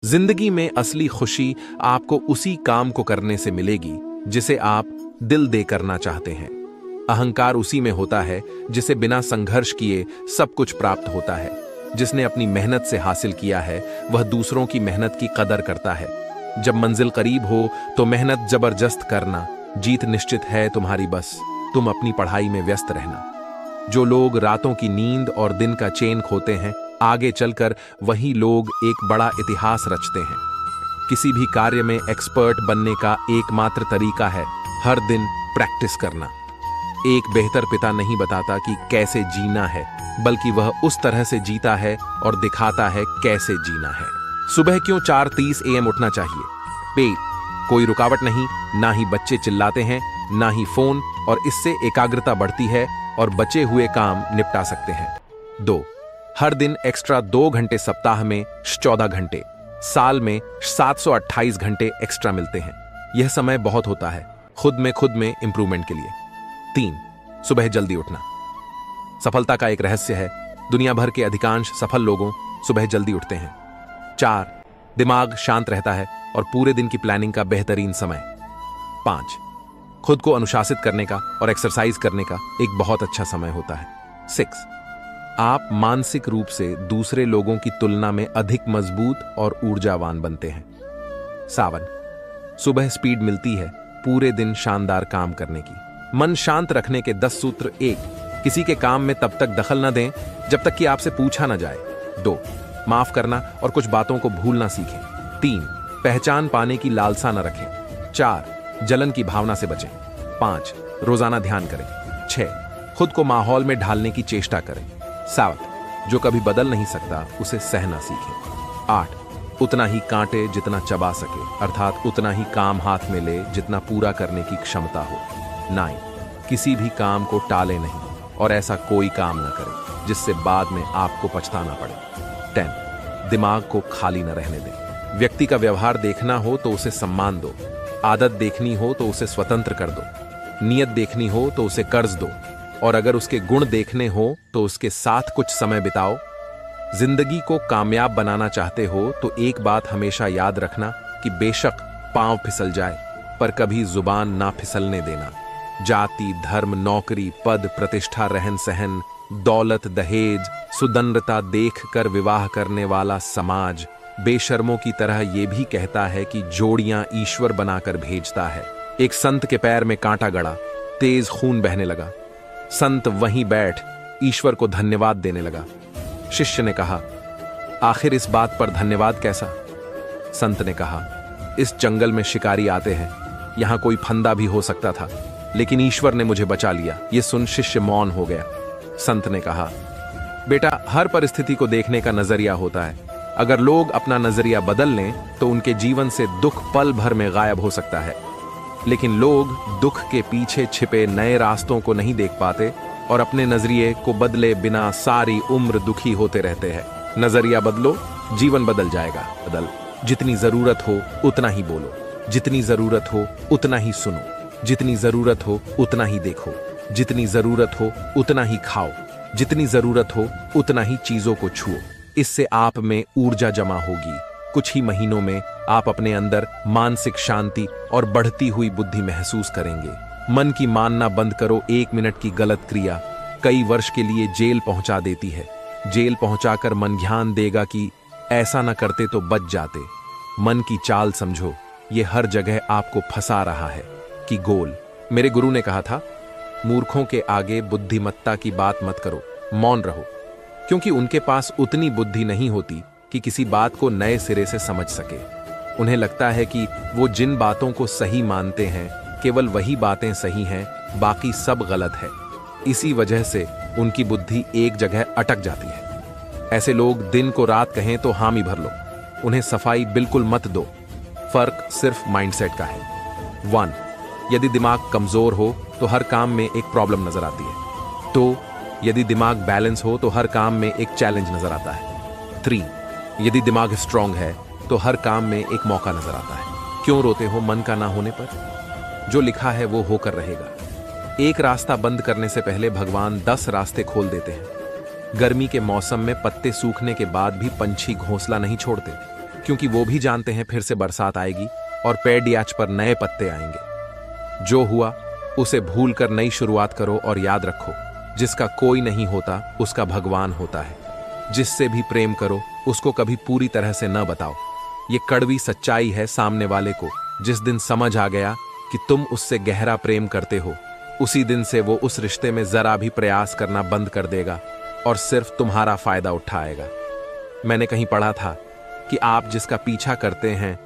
जिंदगी में असली खुशी आपको उसी काम को करने से मिलेगी जिसे आप दिल दे करना चाहते हैं। अहंकार उसी में होता है जिसे बिना संघर्ष किए सब कुछ प्राप्त होता है। जिसने अपनी मेहनत से हासिल किया है वह दूसरों की मेहनत की कदर करता है। जब मंजिल करीब हो तो मेहनत जबरदस्त करना, जीत निश्चित है तुम्हारी, बस तुम अपनी पढ़ाई में व्यस्त रहना। जो लोग रातों की नींद और दिन का चैन खोते हैं, आगे चलकर वही लोग एक बड़ा इतिहास रचते हैं। किसी भी कार्य में एक्सपर्ट बनने का एकमात्र तरीका है हर दिन प्रैक्टिस करना। एक बेहतर पिता नहीं बताता कि कैसे जीना है, बल्कि वह उस तरह से जीता है और दिखाता है कैसे जीना है। सुबह क्यों 4:30 AM उठना चाहिए? पेट, कोई रुकावट नहीं, ना ही बच्चे चिल्लाते हैं, ना ही फोन, और इससे एकाग्रता बढ़ती है और बचे हुए काम निपटा सकते हैं। 2, हर दिन एक्स्ट्रा 2 घंटे, सप्ताह में 14 घंटे, साल में 728 घंटे एक्स्ट्रा मिलते हैं। यह समय बहुत होता है खुद में इंप्रूवमेंट के लिए। 3, सुबह जल्दी उठना सफलता का एक रहस्य है। दुनिया भर के अधिकांश सफल लोगों सुबह जल्दी उठते हैं। 4, दिमाग शांत रहता है और पूरे दिन की प्लानिंग का बेहतरीन समय। 5, खुद को अनुशासित करने का और एक्सरसाइज करने का एक बहुत अच्छा समय होता है। 6, आप मानसिक रूप से दूसरे लोगों की तुलना में अधिक मजबूत और ऊर्जावान बनते हैं। 7, सुबह स्पीड मिलती है पूरे दिन शानदार काम करने की। मन शांत रखने के 10 सूत्र। 1, किसी के काम में तब तक दखल न दें जब तक कि आपसे पूछा न जाए। 2, माफ करना और कुछ बातों को भूलना सीखें। 3, पहचान पाने की लालसा न रखें। 4, जलन की भावना से बचें। 5, रोजाना ध्यान करें। 6, खुद को माहौल में ढालने की चेष्टा करें। 7, जो कभी बदल नहीं सकता उसे सहना सीखें। 8, उतना ही कांटे जितना चबा सके, अर्थात उतना ही काम हाथ में ले जितना पूरा करने की क्षमता हो। 9, किसी भी काम को टाले नहीं और ऐसा कोई काम न करें जिससे बाद में आपको पछताना पड़े। 10, दिमाग को खाली न रहने दें। व्यक्ति का व्यवहार देखना हो तो उसे सम्मान दो, आदत देखनी हो तो उसे स्वतंत्र कर दो, नियत देखनी हो तो उसे कर्ज दो, और अगर उसके गुण देखने हो तो उसके साथ कुछ समय बिताओ। जिंदगी को कामयाब बनाना चाहते हो तो एक बात हमेशा याद रखना कि बेशक पांव फिसल जाए पर कभी जुबान ना फिसलने देना। जाति, धर्म, नौकरी, पद, प्रतिष्ठा, रहन सहन, दौलत, दहेज, सुदंरता देख कर विवाह करने वाला समाज बेशर्मों की तरह यह भी कहता है कि जोड़ियां ईश्वर बनाकर भेजता है। एक संत के पैर में कांटा गड़ा, तेज खून बहने लगा। संत वहीं बैठ ईश्वर को धन्यवाद देने लगा। शिष्य ने कहा, आखिर इस बात पर धन्यवाद कैसा? संत ने कहा, इस जंगल में शिकारी आते हैं, यहां कोई फंदा भी हो सकता था, लेकिन ईश्वर ने मुझे बचा लिया। यह सुन शिष्य मौन हो गया। संत ने कहा, बेटा, हर परिस्थिति को देखने का नजरिया होता है। अगर लोग अपना नजरिया बदल लें तो उनके जीवन से दुख पल भर में गायब हो सकता है, लेकिन लोग दुख के पीछे छिपे नए रास्तों को नहीं देख पाते और अपने नजरिए को बदले बिना सारी उम्र दुखी होते रहते हैं। नजरिया बदलो, जीवन बदल जाएगा। जितनी जरूरत हो उतना ही बोलो, जितनी जरूरत हो उतना ही सुनो, जितनी जरूरत हो उतना ही देखो, जितनी जरूरत हो उतना ही खाओ, जितनी जरूरत हो उतना ही चीजों को छुओ। इससे आप में ऊर्जा जमा होगी। कुछ ही महीनों में आप अपने अंदर मानसिक शांति और बढ़ती हुई बुद्धि महसूस करेंगे। मन की मानना बंद करो। 1 मिनट की गलत क्रिया कई वर्ष के लिए जेल पहुंचा देती है। जेल पहुंचाकर मन ध्यान देगा कि ऐसा न करते तो बच जाते। मन की चाल समझो, ये हर जगह आपको फंसा रहा है कि गोल। मेरे गुरु ने कहा था, मूर्खों के आगे बुद्धिमत्ता की बात मत करो, मौन रहो, क्योंकि उनके पास उतनी बुद्धि नहीं होती कि किसी बात को नए सिरे से समझ सके। उन्हें लगता है कि वो जिन बातों को सही मानते हैं केवल वही बातें सही हैं, बाकी सब गलत है। इसी वजह से उनकी बुद्धि एक जगह अटक जाती है। ऐसे लोग दिन को रात कहें तो हामी भर लो, उन्हें सफाई बिल्कुल मत दो। फर्क सिर्फ माइंडसेट का है। 1, यदि दिमाग कमजोर हो तो हर काम में एक प्रॉब्लम नजर आती है। 2, यदि दिमाग बैलेंस हो तो हर काम में एक चैलेंज नजर आता है। 3, यदि दिमाग स्ट्रांग है तो हर काम में एक मौका नजर आता है। क्यों रोते हो मन का ना होने पर? जो लिखा है वो होकर रहेगा। एक रास्ता बंद करने से पहले भगवान 10 रास्ते खोल देते हैं। गर्मी के मौसम में पत्ते सूखने के बाद भी पंछी घोंसला नहीं छोड़ते। क्योंकि वो भी जानते हैं फिर से बरसात आएगी और पेड़ पर नए पत्ते आएंगे। जो हुआ उसे भूल कर नई शुरुआत करो और याद रखो, जिसका कोई नहीं होता उसका भगवान होता है। जिससे भी प्रेम करो उसको कभी पूरी तरह से न बताओ। ये कड़वी सच्चाई है सामने वाले को जिस दिन समझ आ गया कि तुम उससे गहरा प्रेम करते हो, उसी दिन से वो उस रिश्ते में जरा भी प्रयास करना बंद कर देगा और सिर्फ तुम्हारा फायदा उठाएगा। मैंने कहीं पढ़ा था कि आप जिसका पीछा करते हैं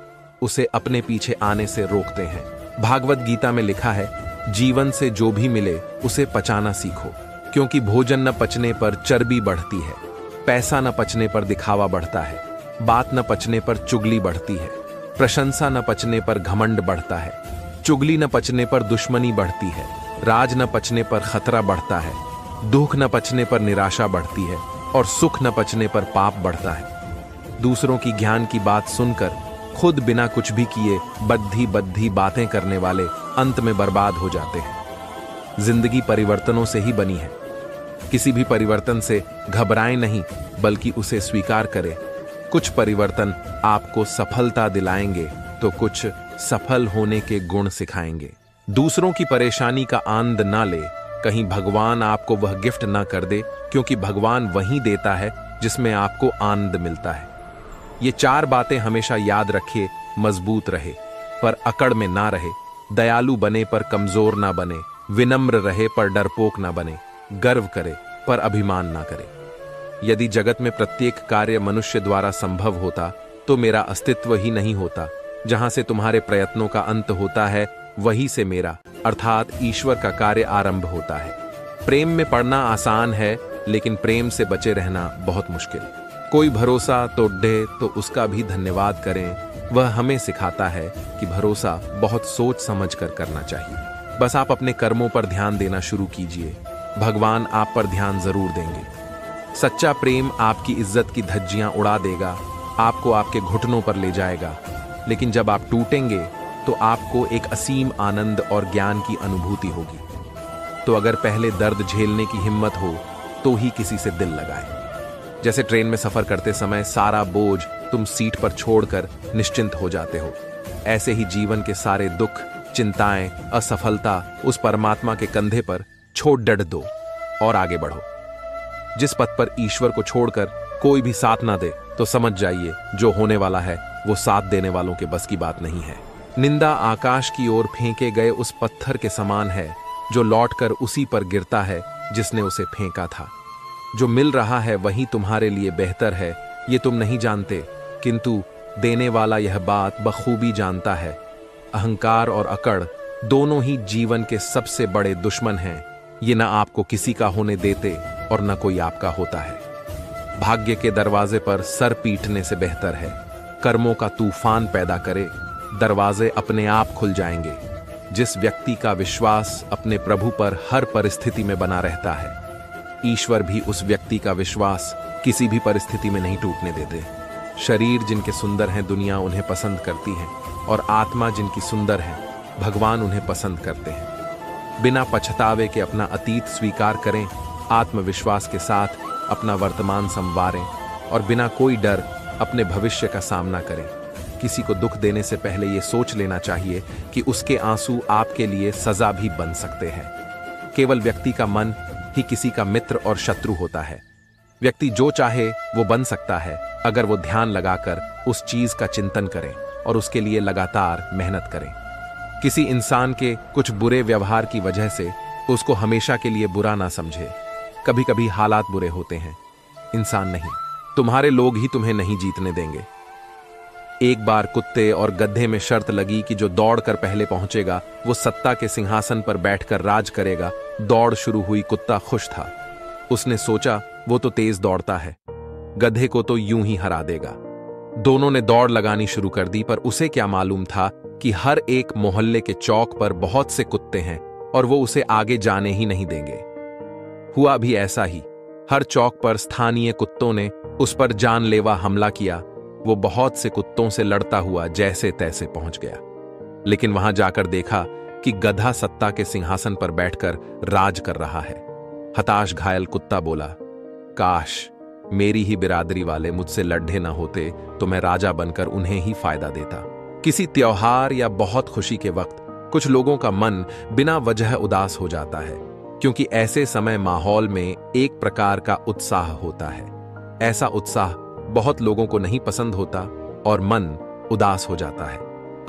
उसे अपने पीछे आने से रोकते हैं। भागवत गीता में लिखा है, जीवन से जो भी मिले उसे पचाना सीखो, क्योंकि भोजन न पचने पर चर्बी बढ़ती है, पैसा न पचने पर दिखावा बढ़ता है, बात न पचने पर चुगली बढ़ती है, प्रशंसा न पचने पर घमंड बढ़ता है, चुगली न पचने पर दुश्मनी बढ़ती है, राज न पचने पर खतरा बढ़ता है, दुख न पचने पर निराशा बढ़ती है और सुख न पचने पर पाप बढ़ता है। दूसरों की ज्ञान की बात सुनकर खुद बिना कुछ भी किए बद्धी बद्धी बातें करने वाले अंत में बर्बाद हो जाते हैं। जिंदगी परिवर्तनों से ही बनी है। किसी भी परिवर्तन से घबराएं नहीं, बल्कि उसे स्वीकार करें। कुछ परिवर्तन आपको सफलता दिलाएंगे तो कुछ सफल होने के गुण सिखाएंगे। दूसरों की परेशानी का आनंद ना ले, कहीं भगवान आपको वह गिफ्ट ना कर दे, क्योंकि भगवान वही देता है जिसमें आपको आनंद मिलता है। ये 4 बातें हमेशा याद रखिए। मजबूत रहे पर अकड़ में ना रहे, दयालु बने पर कमजोर ना बने, विनम्र रहे पर डरपोक ना बने, गर्व करे पर अभिमान ना करे। यदि जगत में प्रत्येक कार्य मनुष्य द्वारा संभव होता तो मेरा अस्तित्व ही नहीं होता। जहां से तुम्हारे प्रयत्नों का अंत होता है वहीं से मेरा अर्थात ईश्वर का कार्य आरंभ होता है। प्रेम में पड़ना आसान है, लेकिन प्रेम से बचे रहना बहुत मुश्किल। कोई भरोसा तोड़े तो उसका भी धन्यवाद करें। वह हमें सिखाता है कि भरोसा बहुत सोच समझ कर करना चाहिए। बस आप अपने कर्मों पर ध्यान देना शुरू कीजिए, भगवान आप पर ध्यान जरूर देंगे। सच्चा प्रेम आपकी इज्जत की धज्जियां उड़ा देगा, आपको आपके घुटनों पर ले जाएगा। लेकिन जब आप टूटेंगे तो आपको एक असीम आनंद और ज्ञान की अनुभूति होगी। तो अगर पहले दर्द झेलने की हिम्मत हो तो ही किसी से दिल लगाए। जैसे ट्रेन में सफर करते समय सारा बोझ तुम सीट पर छोड़कर निश्चिंत हो जाते हो, ऐसे ही जीवन के सारे दुख, चिंताएं, असफलता उस परमात्मा के कंधे पर छोड़ डट दो और आगे बढ़ो। जिस पथ पर ईश्वर को छोड़कर कोई भी साथ ना दे तो समझ जाइए जो होने वाला है वो साथ देने वालों के बस की बात नहीं है। निंदा आकाश की ओर फेंके गए उस पत्थर के समान है जो लौटकर उसी पर गिरता है जिसने उसे फेंका था। जो मिल रहा है वही तुम्हारे लिए बेहतर है, ये तुम नहीं जानते, किंतु देने वाला यह बात बखूबी जानता है। अहंकार और अकड़ दोनों ही जीवन के सबसे बड़े दुश्मन हैं। ये न आपको किसी का होने देते और न कोई आपका होता है। भाग्य के दरवाजे पर सर पीटने से बेहतर है कर्मों का तूफान पैदा करे, दरवाजे अपने आप खुल जाएंगे। जिस व्यक्ति का विश्वास अपने प्रभु पर हर परिस्थिति में बना रहता है, ईश्वर भी उस व्यक्ति का विश्वास किसी भी परिस्थिति में नहीं टूटने देते। शरीर जिनके सुंदर हैं दुनिया उन्हें पसंद करती है, और आत्मा जिनकी सुंदर है भगवान उन्हें पसंद करते हैं। बिना पछतावे के अपना अतीत स्वीकार करें, आत्मविश्वास के साथ अपना वर्तमान संवारें और बिना कोई डर अपने भविष्य का सामना करें। किसी को दुख देने से पहले यह सोच लेना चाहिए कि उसके आंसू आपके लिए सजा भी बन सकते हैं। केवल व्यक्ति का मन ही किसी का मित्र और शत्रु होता है। व्यक्ति जो चाहे वो बन सकता है अगर वो ध्यान लगाकर उस चीज का चिंतन करें और उसके लिए लगातार मेहनत करें। किसी इंसान के कुछ बुरे व्यवहार की वजह से उसको हमेशा के लिए बुरा ना समझे। कभी कभी हालात बुरे होते हैं, इंसान नहीं। तुम्हारे लोग ही तुम्हें नहीं जीतने देंगे। एक बार कुत्ते और गधे में शर्त लगी कि जो दौड़ कर पहले पहुंचेगा वो सत्ता के सिंहासन पर बैठकर राज करेगा। दौड़ शुरू हुई, कुत्ता खुश था। उसने सोचा वो तो तेज दौड़ता है, गधे को तो यूं ही हरा देगा। दोनों ने दौड़ लगानी शुरू कर दी, पर उसे क्या मालूम था कि हर एक मोहल्ले के चौक पर बहुत से कुत्ते हैं और वो उसे आगे जाने ही नहीं देंगे। हुआ भी ऐसा ही। हर चौक पर स्थानीय कुत्तों ने उस पर जानलेवा हमला किया। वो बहुत से कुत्तों से लड़ता हुआ जैसे तैसे पहुंच गया, लेकिन वहां जाकर देखा कि गधा सत्ता के सिंहासन पर बैठकर राज कर रहा है। हताश घायल कुत्ता बोला, काश मेरी ही बिरादरी वाले मुझसे लड्ढे ना होते तो मैं राजा बनकर उन्हें ही फायदा देता। किसी त्योहार या बहुत खुशी के वक्त कुछ लोगों का मन बिना वजह उदास हो जाता है, क्योंकि ऐसे समय माहौल में एक प्रकार का उत्साह होता है। ऐसा उत्साह बहुत लोगों को नहीं पसंद होता और मन उदास हो जाता है।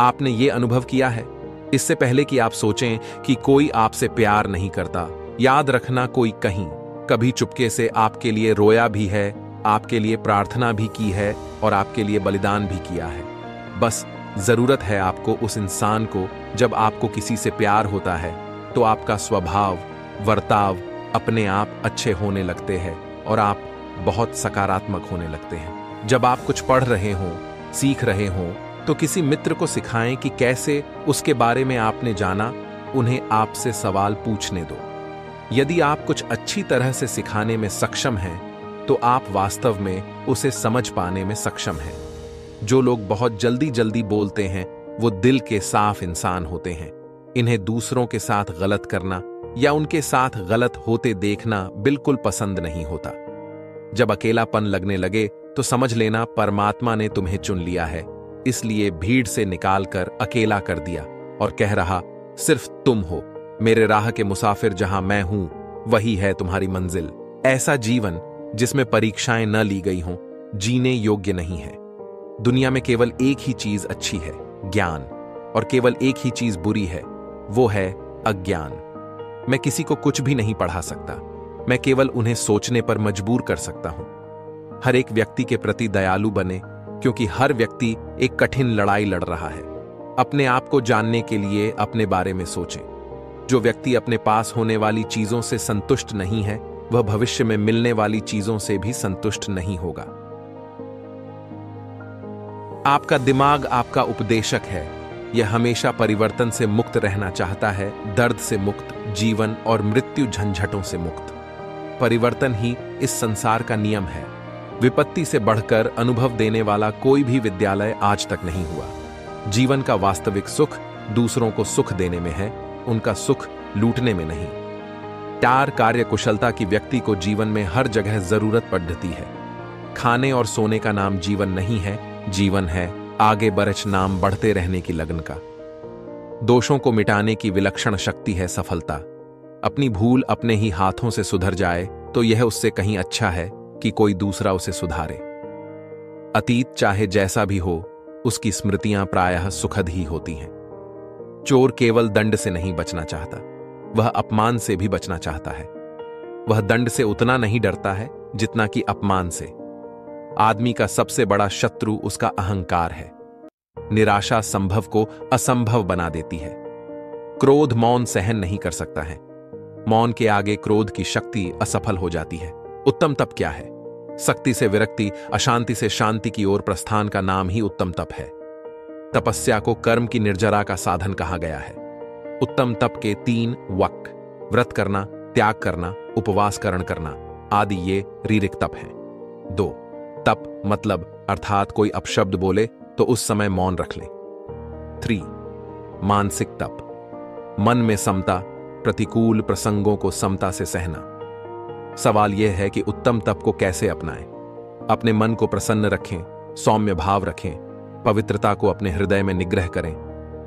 आपने ये अनुभव किया है? इससे पहले कि आप सोचें कि कोई आपसे प्यार नहीं करता, याद रखना कोई कभी चुपके से आपके लिए रोया भी है, आपके लिए प्रार्थना भी की है और आपके लिए बलिदान भी किया है। बस जरूरत है आपको उस इंसान को। जब आपको किसी से प्यार होता है तो आपका स्वभाव, वर्ताव अपने आप अच्छे होने लगते हैं और आप बहुत सकारात्मक होने लगते हैं। जब आप कुछ पढ़ रहे हों, सीख रहे हों, तो किसी मित्र को सिखाएं कि कैसे उसके बारे में आपने जाना। उन्हें आपसे सवाल पूछने दो। यदि आप कुछ अच्छी तरह से सिखाने में सक्षम हैं, तो आप वास्तव में उसे समझ पाने में सक्षम हैं। जो लोग बहुत जल्दी बोलते हैं, वो दिल के साफ इंसान होते हैं। इन्हें दूसरों के साथ गलत करना या उनके साथ गलत होते देखना बिल्कुल पसंद नहीं होता। जब अकेलापन लगने लगे तो समझ लेना परमात्मा ने तुम्हें चुन लिया है, इसलिए भीड़ से निकालकर अकेला कर दिया और कह रहा, सिर्फ तुम हो मेरे राह के मुसाफिर, जहां मैं हूं वही है तुम्हारी मंजिल। ऐसा जीवन जिसमें परीक्षाएं न ली गई हों, जीने योग्य नहीं है। दुनिया में केवल एक ही चीज अच्छी है, ज्ञान, और केवल एक ही चीज बुरी है, वो है अज्ञान। मैं किसी को कुछ भी नहीं पढ़ा सकता, मैं केवल उन्हें सोचने पर मजबूर कर सकता हूं। हर एक व्यक्ति के प्रति दयालु बने, क्योंकि हर व्यक्ति एक कठिन लड़ाई लड़ रहा है। अपने आप को जानने के लिए अपने बारे में सोचें। जो व्यक्ति अपने पास होने वाली चीजों से संतुष्ट नहीं है, वह भविष्य में मिलने वाली चीजों से भी संतुष्ट नहीं होगा। आपका दिमाग आपका उपदेशक है। यह हमेशा परिवर्तन से मुक्त रहना चाहता है, दर्द से मुक्त, जीवन और मृत्यु झंझटों से मुक्त। परिवर्तन ही इस संसार का नियम है। विपत्ति से बढ़कर अनुभव देने वाला कोई भी विद्यालय आज तक नहीं हुआ। जीवन का वास्तविक सुख दूसरों को सुख देने में है, उनका सुख लूटने में नहीं। प्यार, कार्य कुशलता की व्यक्ति को जीवन में हर जगह जरूरत पड़ती है। खाने और सोने का नाम जीवन नहीं है, जीवन है आगे बरछ नाम बढ़ते रहने की लगन का। दोषों को मिटाने की विलक्षण शक्ति है सफलता। अपनी भूल अपने ही हाथों से सुधर जाए तो यह उससे कहीं अच्छा है कि कोई दूसरा उसे सुधारे। अतीत चाहे जैसा भी हो, उसकी स्मृतियां प्रायः सुखद ही होती हैं। चोर केवल दंड से नहीं बचना चाहता, वह अपमान से भी बचना चाहता है। वह दंड से उतना नहीं डरता है जितना कि अपमान से। आदमी का सबसे बड़ा शत्रु उसका अहंकार है। निराशा संभव को असंभव बना देती है। क्रोध मौन सहन नहीं कर सकता है। मौन के आगे क्रोध की शक्ति असफल हो जाती है। उत्तम तप क्या है? सख्ती से विरक्ति, अशांति से शांति की ओर प्रस्थान का नाम ही उत्तम तप है। तपस्या को कर्म की निर्जरा का साधन कहा गया है। उत्तम तप के 3 वक्, व्रत करना, त्याग करना, उपवास करण करना आदि ये रीरिक तप हैं। 2 तप मतलब अर्थात कोई अपशब्द बोले तो उस समय मौन रख ले। 3 मानसिक तप, मन में समता, प्रतिकूल प्रसंगों को समता से सहना। सवाल यह है कि उत्तम तप को कैसे अपनाएं। अपने मन को प्रसन्न रखें, सौम्य भाव रखें, पवित्रता को अपने हृदय में निग्रह करें,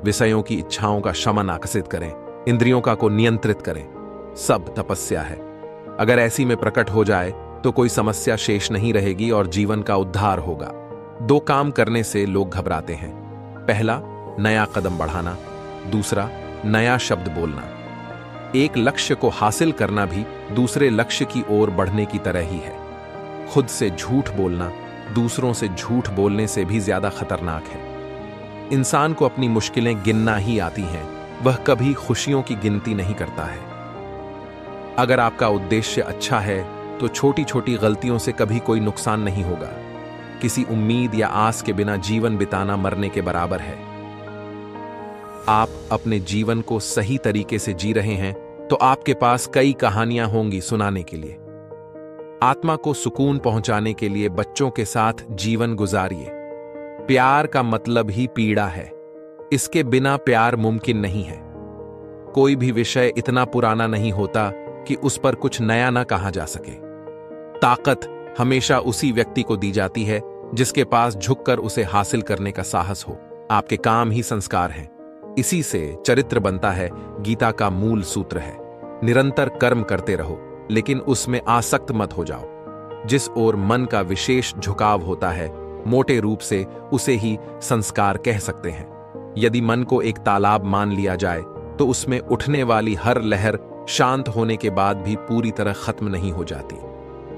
विषयों की इच्छाओं का शमन आकर्षित करें, इंद्रियों का को नियंत्रित करें। सब तपस्या है। अगर ऐसी में प्रकट हो जाए तो कोई समस्या शेष नहीं रहेगी और जीवन का उद्धार होगा। 2 काम करने से लोग घबराते हैं। पहला, नया कदम बढ़ाना। दूसरा, नया शब्द बोलना। एक लक्ष्य को हासिल करना भी दूसरे लक्ष्य की ओर बढ़ने की तरह ही है। खुद से झूठ बोलना दूसरों से झूठ बोलने से भी ज्यादा खतरनाक है। इंसान को अपनी मुश्किलें गिनना ही आती हैं, वह कभी खुशियों की गिनती नहीं करता है। अगर आपका उद्देश्य अच्छा है तो छोटी छोटी गलतियों से कभी कोई नुकसान नहीं होगा। किसी उम्मीद या आस के बिना जीवन बिताना मरने के बराबर है। आप अपने जीवन को सही तरीके से जी रहे हैं तो आपके पास कई कहानियां होंगी सुनाने के लिए। आत्मा को सुकून पहुंचाने के लिए बच्चों के साथ जीवन गुजारिए। प्यार का मतलब ही पीड़ा है। इसके बिना प्यार मुमकिन नहीं है। कोई भी विषय इतना पुराना नहीं होता कि उस पर कुछ नया ना कहा जा सके। ताकत हमेशा उसी व्यक्ति को दी जाती है जिसके पास झुककर उसे हासिल करने का साहस हो। आपके काम ही संस्कार हैं। इसी से चरित्र बनता है, गीता का मूल सूत्र है। निरंतर कर्म करते रहो, लेकिन उसमें आसक्त मत हो जाओ। जिस ओर मन का विशेष झुकाव होता है, मोटे रूप से उसे ही संस्कार कह सकते हैं। यदि मन को एक तालाब मान लिया जाए तो उसमें उठने वाली हर लहर शांत होने के बाद भी पूरी तरह खत्म नहीं हो जाती।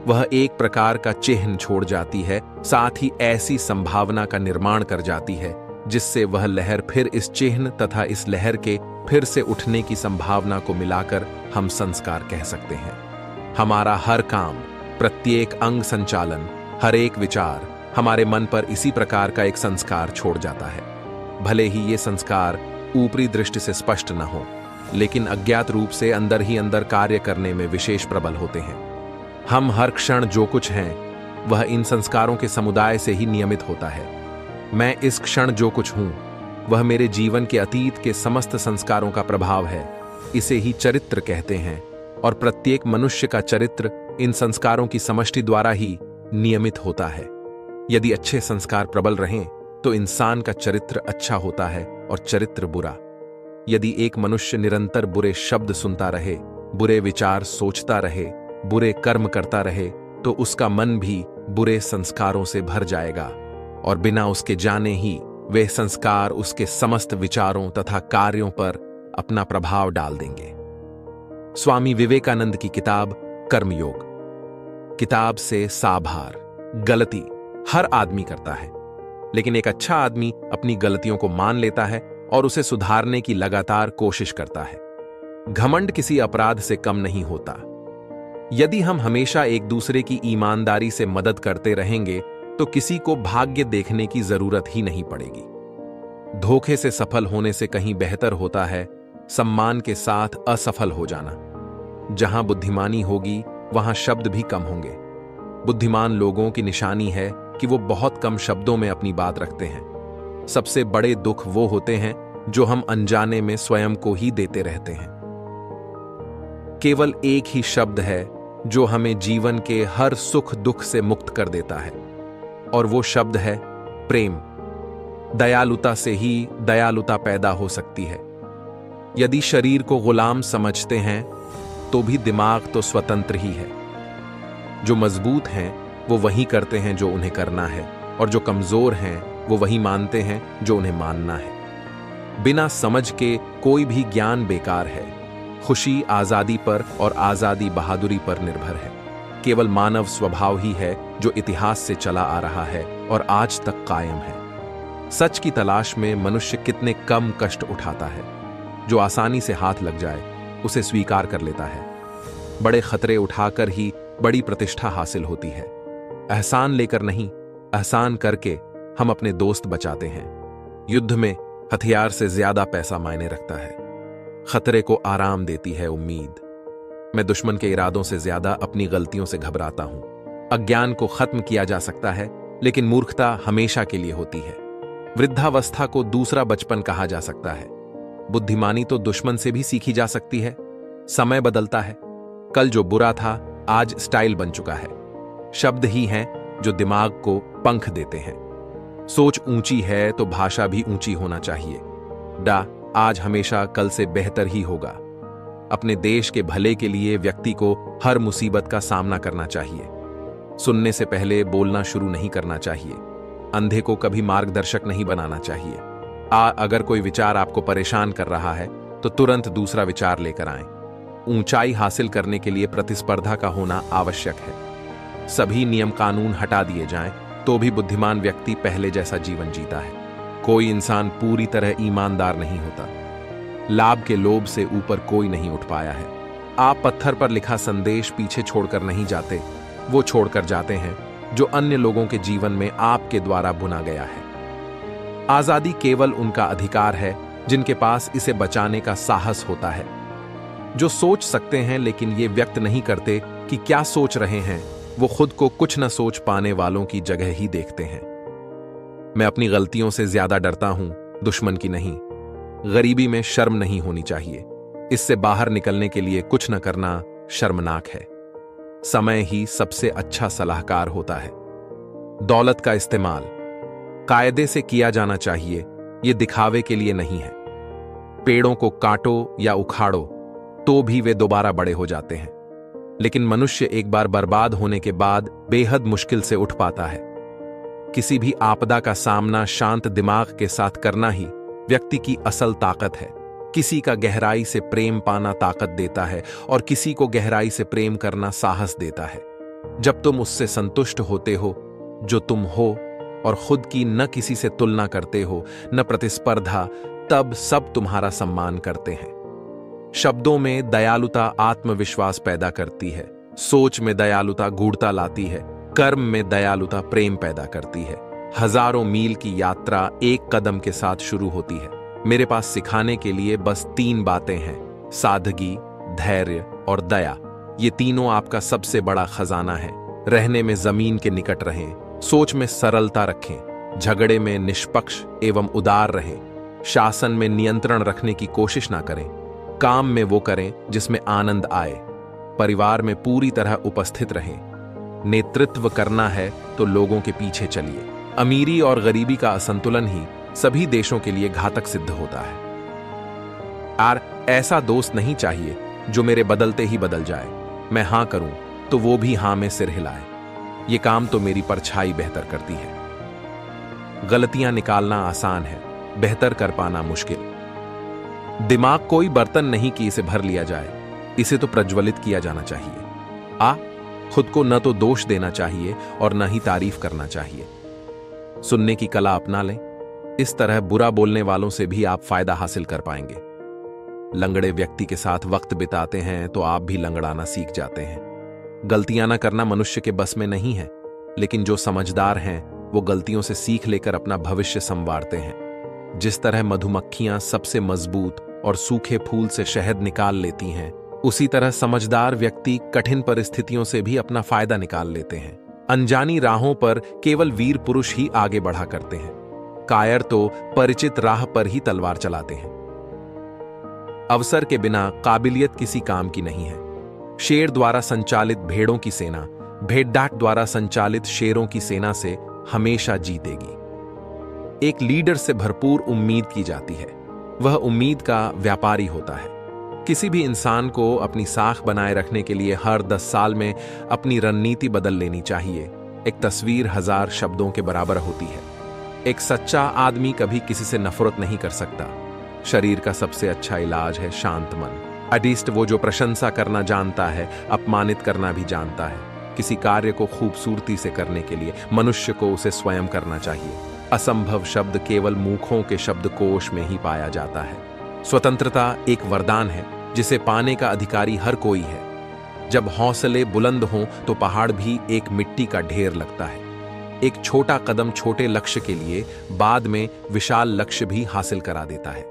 वह एक प्रकार का चिह्न छोड़ जाती है, साथ ही ऐसी संभावना का निर्माण कर जाती है जिससे वह लहर फिर इस चिह्न तथा इस लहर के फिर से उठने की संभावना को मिलाकर हम संस्कार कह सकते हैं। हमारा हर काम, प्रत्येक अंग संचालन, हर एक विचार हमारे मन पर इसी प्रकार का एक संस्कार छोड़ जाता है। भले ही ये संस्कार ऊपरी दृष्टि से स्पष्ट न हो, लेकिन अज्ञात रूप से अंदर ही अंदर कार्य करने में विशेष प्रबल होते हैं। हम हर क्षण जो कुछ हैं, वह इन संस्कारों के समुदाय से ही नियमित होता है। मैं इस क्षण जो कुछ हूं, वह मेरे जीवन के अतीत के समस्त संस्कारों का प्रभाव है। इसे ही चरित्र कहते हैं, और प्रत्येक मनुष्य का चरित्र इन संस्कारों की समष्टि द्वारा ही नियमित होता है। यदि अच्छे संस्कार प्रबल रहें तो इंसान का चरित्र अच्छा होता है और चरित्र बुरा। यदि एक मनुष्य निरंतर बुरे शब्द सुनता रहे, बुरे विचार सोचता रहे, बुरे कर्म करता रहे, तो उसका मन भी बुरे संस्कारों से भर जाएगा और बिना उसके जाने ही वे संस्कार उसके समस्त विचारों तथा कार्यों पर अपना प्रभाव डाल देंगे। स्वामी विवेकानंद की किताब कर्मयोग। किताब से साभार। गलती हर आदमी करता है, लेकिन एक अच्छा आदमी अपनी गलतियों को मान लेता है और उसे सुधारने की लगातार कोशिश करता है। घमंड किसी अपराध से कम नहीं होता। यदि हम हमेशा एक दूसरे की ईमानदारी से मदद करते रहेंगे तो किसी को भाग्य देखने की जरूरत ही नहीं पड़ेगी। धोखे से सफल होने से कहीं बेहतर होता है सम्मान के साथ असफल हो जाना। जहां बुद्धिमानी होगी वहां शब्द भी कम होंगे। बुद्धिमान लोगों की निशानी है कि वो बहुत कम शब्दों में अपनी बात रखते हैं। सबसे बड़े दुख वो होते हैं जो हम अनजाने में स्वयं को ही देते रहते हैं। केवल एक ही शब्द है जो हमें जीवन के हर सुख दुख से मुक्त कर देता है, और वो शब्द है प्रेम। दयालुता से ही दयालुता पैदा हो सकती है। यदि शरीर को गुलाम समझते हैं तो भी दिमाग तो स्वतंत्र ही है। जो मजबूत हैं वो वही करते हैं जो उन्हें करना है, और जो कमजोर हैं वो वही मानते हैं जो उन्हें मानना है। बिना समझ के कोई भी ज्ञान बेकार है। खुशी आजादी पर और आजादी बहादुरी पर निर्भर है। केवल मानव स्वभाव ही है जो इतिहास से चला आ रहा है और आज तक कायम है। सच की तलाश में मनुष्य कितने कम कष्ट उठाता है। जो आसानी से हाथ लग जाए उसे स्वीकार कर लेता है। बड़े खतरे उठाकर ही बड़ी प्रतिष्ठा हासिल होती है। एहसान लेकर नहीं, एहसान करके हम अपने दोस्त बचाते हैं। युद्ध में हथियार से ज्यादा पैसा मायने रखता है। खतरे को आराम देती है उम्मीद। मैं दुश्मन के इरादों से ज्यादा अपनी गलतियों से घबराता हूं। अज्ञान को खत्म किया जा सकता है, लेकिन मूर्खता हमेशा के लिए होती है। वृद्धावस्था को दूसरा बचपन कहा जा सकता है। बुद्धिमानी तो दुश्मन से भी सीखी जा सकती है। समय बदलता है। कल जो बुरा था आज स्टाइल बन चुका है। शब्द ही हैं जो दिमाग को पंख देते हैं। सोच ऊंची है तो भाषा भी ऊंची होना चाहिए। आज हमेशा कल से बेहतर ही होगा। अपने देश के भले के लिए व्यक्ति को हर मुसीबत का सामना करना चाहिए। सुनने से पहले बोलना शुरू नहीं करना चाहिए। अंधे को कभी मार्गदर्शक नहीं बनाना चाहिए। अगर कोई विचार आपको परेशान कर रहा है तो तुरंत दूसरा विचार लेकर आएं। ऊंचाई हासिल करने के लिए प्रतिस्पर्धा का होना आवश्यक है। सभी नियम कानून हटा दिए जाएं तो भी बुद्धिमान व्यक्ति पहले जैसा जीवन जीता है। कोई इंसान पूरी तरह ईमानदार नहीं होता। लाभ के लोभ से ऊपर कोई नहीं उठ पाया है। आप पत्थर पर लिखा संदेश पीछे छोड़कर नहीं जाते, वो छोड़कर जाते हैं जो अन्य लोगों के जीवन में आपके द्वारा बुना गया है। आजादी केवल उनका अधिकार है जिनके पास इसे बचाने का साहस होता है। जो सोच सकते हैं लेकिन ये व्यक्त नहीं करते कि क्या सोच रहे हैं, वो खुद को कुछ न सोच पाने वालों की जगह ही देखते हैं। मैं अपनी गलतियों से ज्यादा डरता हूं, दुश्मन की नहीं। गरीबी में शर्म नहीं होनी चाहिए। इससे बाहर निकलने के लिए कुछ न करना शर्मनाक है। समय ही सबसे अच्छा सलाहकार होता है। दौलत का इस्तेमाल कायदे से किया जाना चाहिए, यह दिखावे के लिए नहीं है। पेड़ों को काटो या उखाड़ो तो भी वे दोबारा बड़े हो जाते हैं, लेकिन मनुष्य एक बार बर्बाद होने के बाद बेहद मुश्किल से उठ पाता है। किसी भी आपदा का सामना शांत दिमाग के साथ करना ही व्यक्ति की असल ताकत है। किसी का गहराई से प्रेम पाना ताकत देता है और किसी को गहराई से प्रेम करना साहस देता है। जब तुम उससे संतुष्ट होते हो जो तुम हो और खुद की न किसी से तुलना करते हो न प्रतिस्पर्धा, तब सब तुम्हारा सम्मान करते हैं। शब्दों में दयालुता आत्मविश्वास पैदा करती है, सोच में दयालुता गूढ़ता लाती है, कर्म में दयालुता प्रेम पैदा करती है। हजारों मील की यात्रा एक कदम के साथ शुरू होती है। मेरे पास सिखाने के लिए बस 3 बातें हैं, सादगी, धैर्य और दया। ये तीनों आपका सबसे बड़ा खजाना है। रहने में जमीन के निकट रहें, सोच में सरलता रखें, झगड़े में निष्पक्ष एवं उदार रहें, शासन में नियंत्रण रखने की कोशिश ना करें, काम में वो करें जिसमें आनंद आए, परिवार में पूरी तरह उपस्थित रहें। नेतृत्व करना है तो लोगों के पीछे चलिए। अमीरी और गरीबी का असंतुलन ही सभी देशों के लिए घातक सिद्ध होता है। यार, ऐसा दोस्त नहीं चाहिए जो मेरे बदलते ही बदल जाए। मैं हां करूं तो वो भी हां में सिर हिलाए। ये काम तो मेरी परछाई बेहतर करती है। गलतियां निकालना आसान है, बेहतर कर पाना मुश्किल। दिमाग कोई बर्तन नहीं कि इसे भर लिया जाए, इसे तो प्रज्वलित किया जाना चाहिए। खुद को न तो दोष देना चाहिए और न ही तारीफ करना चाहिए। सुनने की कला अपना लें, इस तरह बुरा बोलने वालों से भी आप फायदा हासिल कर पाएंगे। लंगड़े व्यक्ति के साथ वक्त बिताते हैं तो आप भी लंगड़ाना सीख जाते हैं। गलतियां ना करना मनुष्य के बस में नहीं है, लेकिन जो समझदार हैं वो गलतियों से सीख लेकर अपना भविष्य संवारते हैं। जिस तरह मधुमक्खियां सबसे मजबूत और सूखे फूल से शहद निकाल लेती हैं, उसी तरह समझदार व्यक्ति कठिन परिस्थितियों से भी अपना फायदा निकाल लेते हैं। अनजानी राहों पर केवल वीर पुरुष ही आगे बढ़ा करते हैं। कायर तो परिचित राह पर ही तलवार चलाते हैं। अवसर के बिना काबिलियत किसी काम की नहीं है। शेर द्वारा संचालित भेड़ों की सेना भेड़ाट द्वारा संचालित शेरों की सेना से हमेशा जीतेगी। एक लीडर से भरपूर उम्मीद की जाती है, वह उम्मीद का व्यापारी होता है। किसी भी इंसान को अपनी साख बनाए रखने के लिए हर 10 साल में अपनी रणनीति बदल लेनी चाहिए। एक तस्वीर 1000 शब्दों के बराबर होती है। एक सच्चा आदमी कभी किसी से नफरत नहीं कर सकता। शरीर का सबसे अच्छा इलाज है शांत मन। एटलीस्ट वो जो प्रशंसा करना जानता है, अपमानित करना भी जानता है। किसी कार्य को खूबसूरती से करने के लिए मनुष्य को उसे स्वयं करना चाहिए। असंभव शब्द केवल मूर्खों के शब्दकोश में ही पाया जाता है। स्वतंत्रता एक वरदान है जिसे पाने का अधिकारी हर कोई है। जब हौसले बुलंद हों तो पहाड़ भी एक मिट्टी का ढेर लगता है। एक छोटा कदम छोटे लक्ष्य के लिए बाद में विशाल लक्ष्य भी हासिल करा देता है।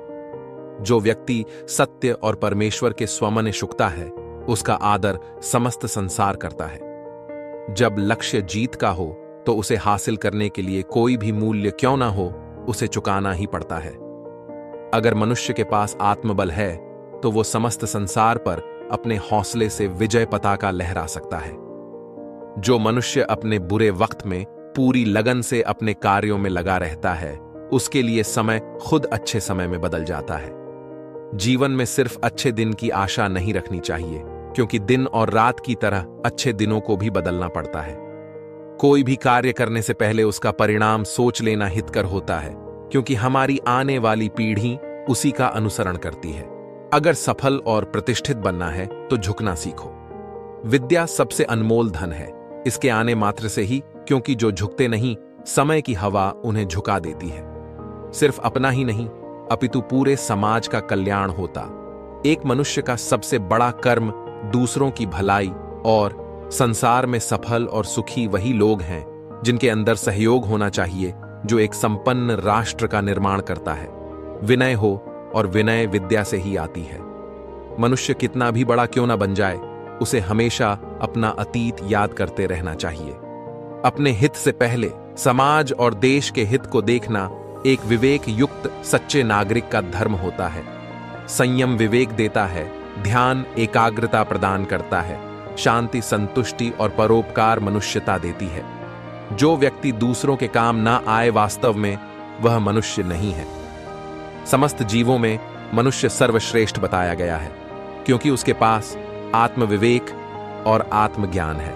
जो व्यक्ति सत्य और परमेश्वर के स्वमने शुकता है, उसका आदर समस्त संसार करता है। जब लक्ष्य जीत का हो तो उसे हासिल करने के लिए कोई भी मूल्य क्यों ना हो, उसे चुकाना ही पड़ता है। अगर मनुष्य के पास आत्मबल है तो वो समस्त संसार पर अपने हौसले से विजय पताका लहरा सकता है। जो मनुष्य अपने बुरे वक्त में पूरी लगन से अपने कार्यों में लगा रहता है, उसके लिए समय खुद अच्छे समय में बदल जाता है। जीवन में सिर्फ अच्छे दिन की आशा नहीं रखनी चाहिए, क्योंकि दिन और रात की तरह अच्छे दिनों को भी बदलना पड़ता है। कोई भी कार्य करने से पहले उसका परिणाम सोच लेना हितकर होता है, क्योंकि हमारी आने वाली पीढ़ी उसी का अनुसरण करती है। अगर सफल और प्रतिष्ठित बनना है तो झुकना सीखो। विद्या सबसे अनमोल धन है, इसके आने मात्र से ही, क्योंकि जो झुकते नहीं, समय की हवा उन्हें झुका देती है। सिर्फ अपना ही नहीं अपितु पूरे समाज का कल्याण होता। एक मनुष्य का सबसे बड़ा कर्म दूसरों की भलाई, और संसार में सफल और सुखी वही लोग हैं जिनके अंदर सहयोग होना चाहिए, जो एक संपन्न राष्ट्र का निर्माण करता है। विनय हो, और विनय विद्या से ही आती है। मनुष्य कितना भी बड़ा क्यों ना बन जाए, उसे हमेशा अपना अतीत याद करते रहना चाहिए। अपने हित से पहले समाज और देश के हित को देखना एक विवेक युक्त सच्चे नागरिक का धर्म होता है। संयम विवेक देता है, ध्यान एकाग्रता प्रदान करता है, शांति, संतुष्टि और परोपकार मनुष्यता देती है। जो व्यक्ति दूसरों के काम ना आए, वास्तव में वह मनुष्य नहीं है। समस्त जीवों में मनुष्य सर्वश्रेष्ठ बताया गया है, क्योंकि उसके पास आत्मविवेक और आत्मज्ञान है।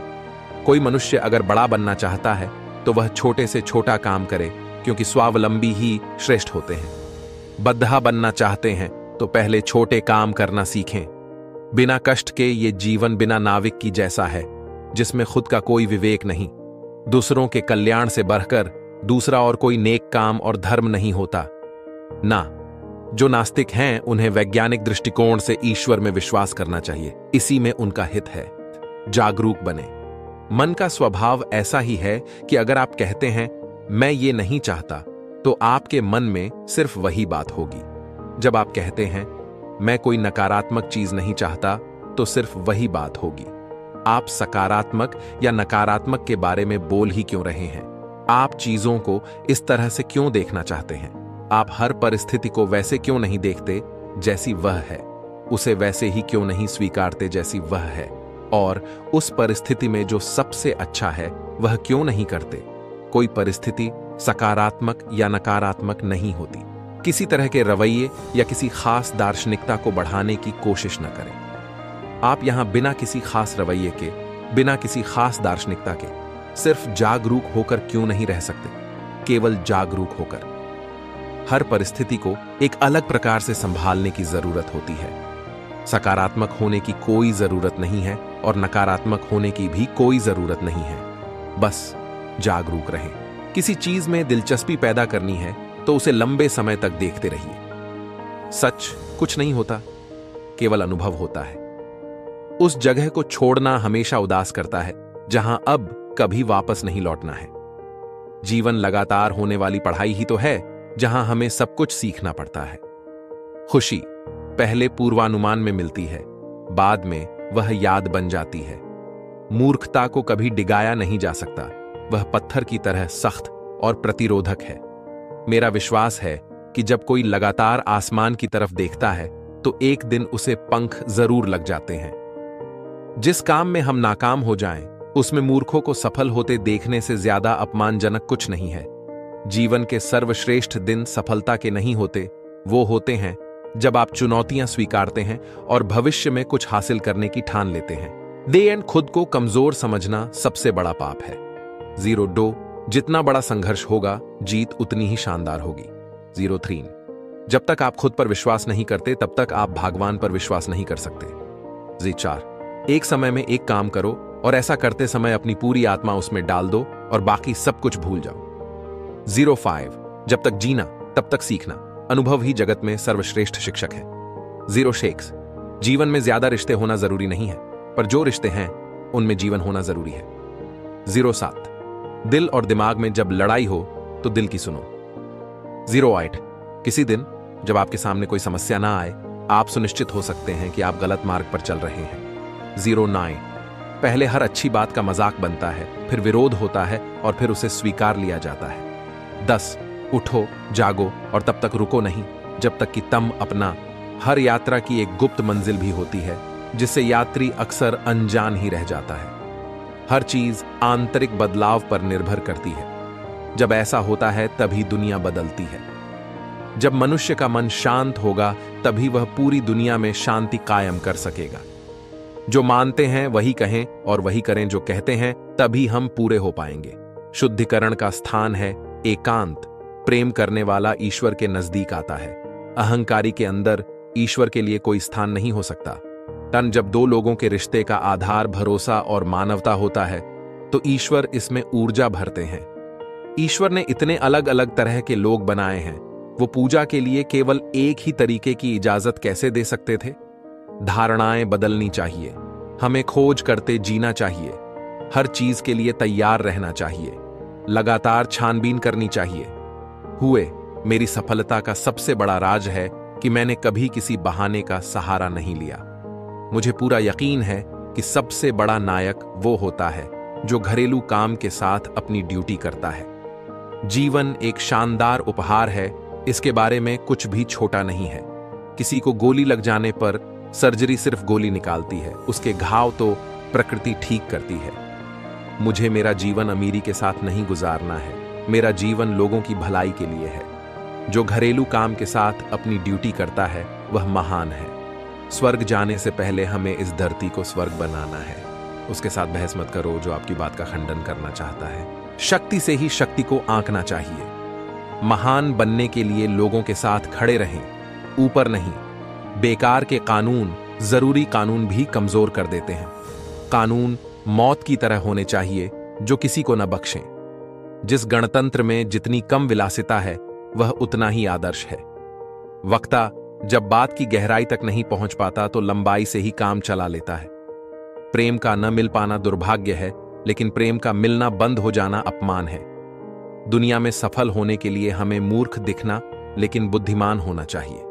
कोई मनुष्य अगर बड़ा बनना चाहता है तो वह छोटे से छोटा काम करे, क्योंकि स्वावलंबी ही श्रेष्ठ होते हैं। बद्धा बनना चाहते हैं तो पहले छोटे काम करना सीखें। बिना कष्ट के ये जीवन बिना नाविक की जैसा है, जिसमें खुद का कोई विवेक नहीं। दूसरों के कल्याण से बढ़कर दूसरा और कोई नेक काम और धर्म नहीं होता ना। जो नास्तिक हैं उन्हें वैज्ञानिक दृष्टिकोण से ईश्वर में विश्वास करना चाहिए, इसी में उनका हित है। जागरूक बने। मन का स्वभाव ऐसा ही है कि अगर आप कहते हैं मैं ये नहीं चाहता, तो आपके मन में सिर्फ वही बात होगी। जब आप कहते हैं मैं कोई नकारात्मक चीज नहीं चाहता, तो सिर्फ वही बात होगी। आप सकारात्मक या नकारात्मक के बारे में बोल ही क्यों रहे हैं? आप चीजों को इस तरह से क्यों देखना चाहते हैं? आप हर परिस्थिति को वैसे क्यों नहीं देखते जैसी वह है? उसे वैसे ही क्यों नहीं स्वीकारते जैसी वह है? और उस परिस्थिति में जो सबसे अच्छा है वह क्यों नहीं करते? कोई परिस्थिति सकारात्मक या नकारात्मक नहीं होती। किसी तरह के रवैये या किसी खास दार्शनिकता को बढ़ाने की कोशिश न करें। आप यहां बिना किसी खास रवैये के, बिना किसी खास दार्शनिकता के सिर्फ जागरूक होकर क्यों नहीं रह सकते? केवल जागरूक होकर। हर परिस्थिति को एक अलग प्रकार से संभालने की जरूरत होती है। सकारात्मक होने की कोई जरूरत नहीं है और नकारात्मक होने की भी कोई जरूरत नहीं है। बस जागरूक रहें। किसी चीज में दिलचस्पी पैदा करनी है तो उसे लंबे समय तक देखते रहिए। सच कुछ नहीं होता, केवल अनुभव होता है। उस जगह को छोड़ना हमेशा उदास करता है जहां अब कभी वापस नहीं लौटना है। जीवन लगातार होने वाली पढ़ाई ही तो है, जहां हमें सब कुछ सीखना पड़ता है। खुशी पहले पूर्वानुमान में मिलती है, बाद में वह याद बन जाती है। मूर्खता को कभी डिगाया नहीं जा सकता, वह पत्थर की तरह सख्त और प्रतिरोधक है। मेरा विश्वास है कि जब कोई लगातार आसमान की तरफ देखता है तो एक दिन उसे पंख जरूर लग जाते हैं। जिस काम में हम नाकाम हो जाएं, उसमें मूर्खों को सफल होते देखने से ज्यादा अपमानजनक कुछ नहीं है। जीवन के सर्वश्रेष्ठ दिन सफलता के नहीं होते, वो होते हैं जब आप चुनौतियां स्वीकारते हैं और भविष्य में कुछ हासिल करने की ठान लेते हैं। दे एंड खुद को कमजोर समझना सबसे बड़ा पाप है। 02 जितना बड़ा संघर्ष होगा, जीत उतनी ही शानदार होगी। 03 जब तक आप खुद पर विश्वास नहीं करते, तब तक आप भगवान पर विश्वास नहीं कर सकते। 04 एक समय में एक काम करो और ऐसा करते समय अपनी पूरी आत्मा उसमें डाल दो और बाकी सब कुछ भूल जाओ। 05 जब तक जीना तब तक सीखना, अनुभव ही जगत में सर्वश्रेष्ठ शिक्षक है। 06 जीवन में ज्यादा रिश्ते होना जरूरी नहीं है, पर जो रिश्ते हैं उनमें जीवन होना जरूरी है। 07 दिल और दिमाग में जब लड़ाई हो तो दिल की सुनो। 08 किसी दिन जब आपके सामने कोई समस्या ना आए, आप सुनिश्चित हो सकते हैं कि आप गलत मार्ग पर चल रहे हैं। 09 पहले हर अच्छी बात का मजाक बनता है, फिर विरोध होता है और फिर उसे स्वीकार लिया जाता है। 10 उठो, जागो और तब तक रुको नहीं जब तक कि तुम अपना। हर यात्रा की एक गुप्त मंजिल भी होती है, जिससे यात्री अक्सर अनजान ही रह जाता है। हर चीज आंतरिक बदलाव पर निर्भर करती है। जब ऐसा होता है तभी दुनिया बदलती है। जब मनुष्य का मन शांत होगा, तभी वह पूरी दुनिया में शांति कायम कर सकेगा। जो मानते हैं वही कहें और वही करें जो कहते हैं, तभी हम पूरे हो पाएंगे। शुद्धिकरण का स्थान है एकांत। प्रेम करने वाला ईश्वर के नजदीक आता है। अहंकारी के अंदर ईश्वर के लिए कोई स्थान नहीं हो सकता। जब दो लोगों के रिश्ते का आधार भरोसा और मानवता होता है, तो ईश्वर इसमें ऊर्जा भरते हैं। ईश्वर ने इतने अलग अलग तरह के लोग बनाए हैं, वो पूजा के लिए केवल एक ही तरीके की इजाजत कैसे दे सकते थे? धारणाएं बदलनी चाहिए, हमें खोज करते जीना चाहिए, हर चीज के लिए तैयार रहना चाहिए, लगातार छानबीन करनी चाहिए। मेरी सफलता का सबसे बड़ा राज है कि मैंने कभी किसी बहाने का सहारा नहीं लिया। मुझे पूरा यकीन है कि सबसे बड़ा नायक वो होता है जो घरेलू काम के साथ अपनी ड्यूटी करता है। जीवन एक शानदार उपहार है, इसके बारे में कुछ भी छोटा नहीं है। किसी को गोली लग जाने पर सर्जरी सिर्फ गोली निकालती है, उसके घाव तो प्रकृति ठीक करती है। मुझे मेरा जीवन अमीरी के साथ नहीं गुजारना है, मेरा जीवन लोगों की भलाई के लिए है। जो घरेलू काम के साथ अपनी ड्यूटी करता है वह महान है। स्वर्ग जाने से पहले हमें इस धरती को स्वर्ग बनाना है। उसके साथ बहस मत करो जो आपकी बात का खंडन करना चाहता है। शक्ति से ही शक्ति को आंकना चाहिए। महान बनने के लिए लोगों के साथ खड़े रहें, ऊपर नहीं। बेकार के कानून जरूरी कानून भी कमजोर कर देते हैं। कानून मौत की तरह होने चाहिए जो किसी को न बख्शें। जिस गणतंत्र में जितनी कम विलासिता है वह उतना ही आदर्श है। वक्ता जब बात की गहराई तक नहीं पहुंच पाता तो लंबाई से ही काम चला लेता है। प्रेम का न मिल पाना दुर्भाग्य है, लेकिन प्रेम का मिलना बंद हो जाना अपमान है। दुनिया में सफल होने के लिए हमें मूर्ख दिखना लेकिन बुद्धिमान होना चाहिए।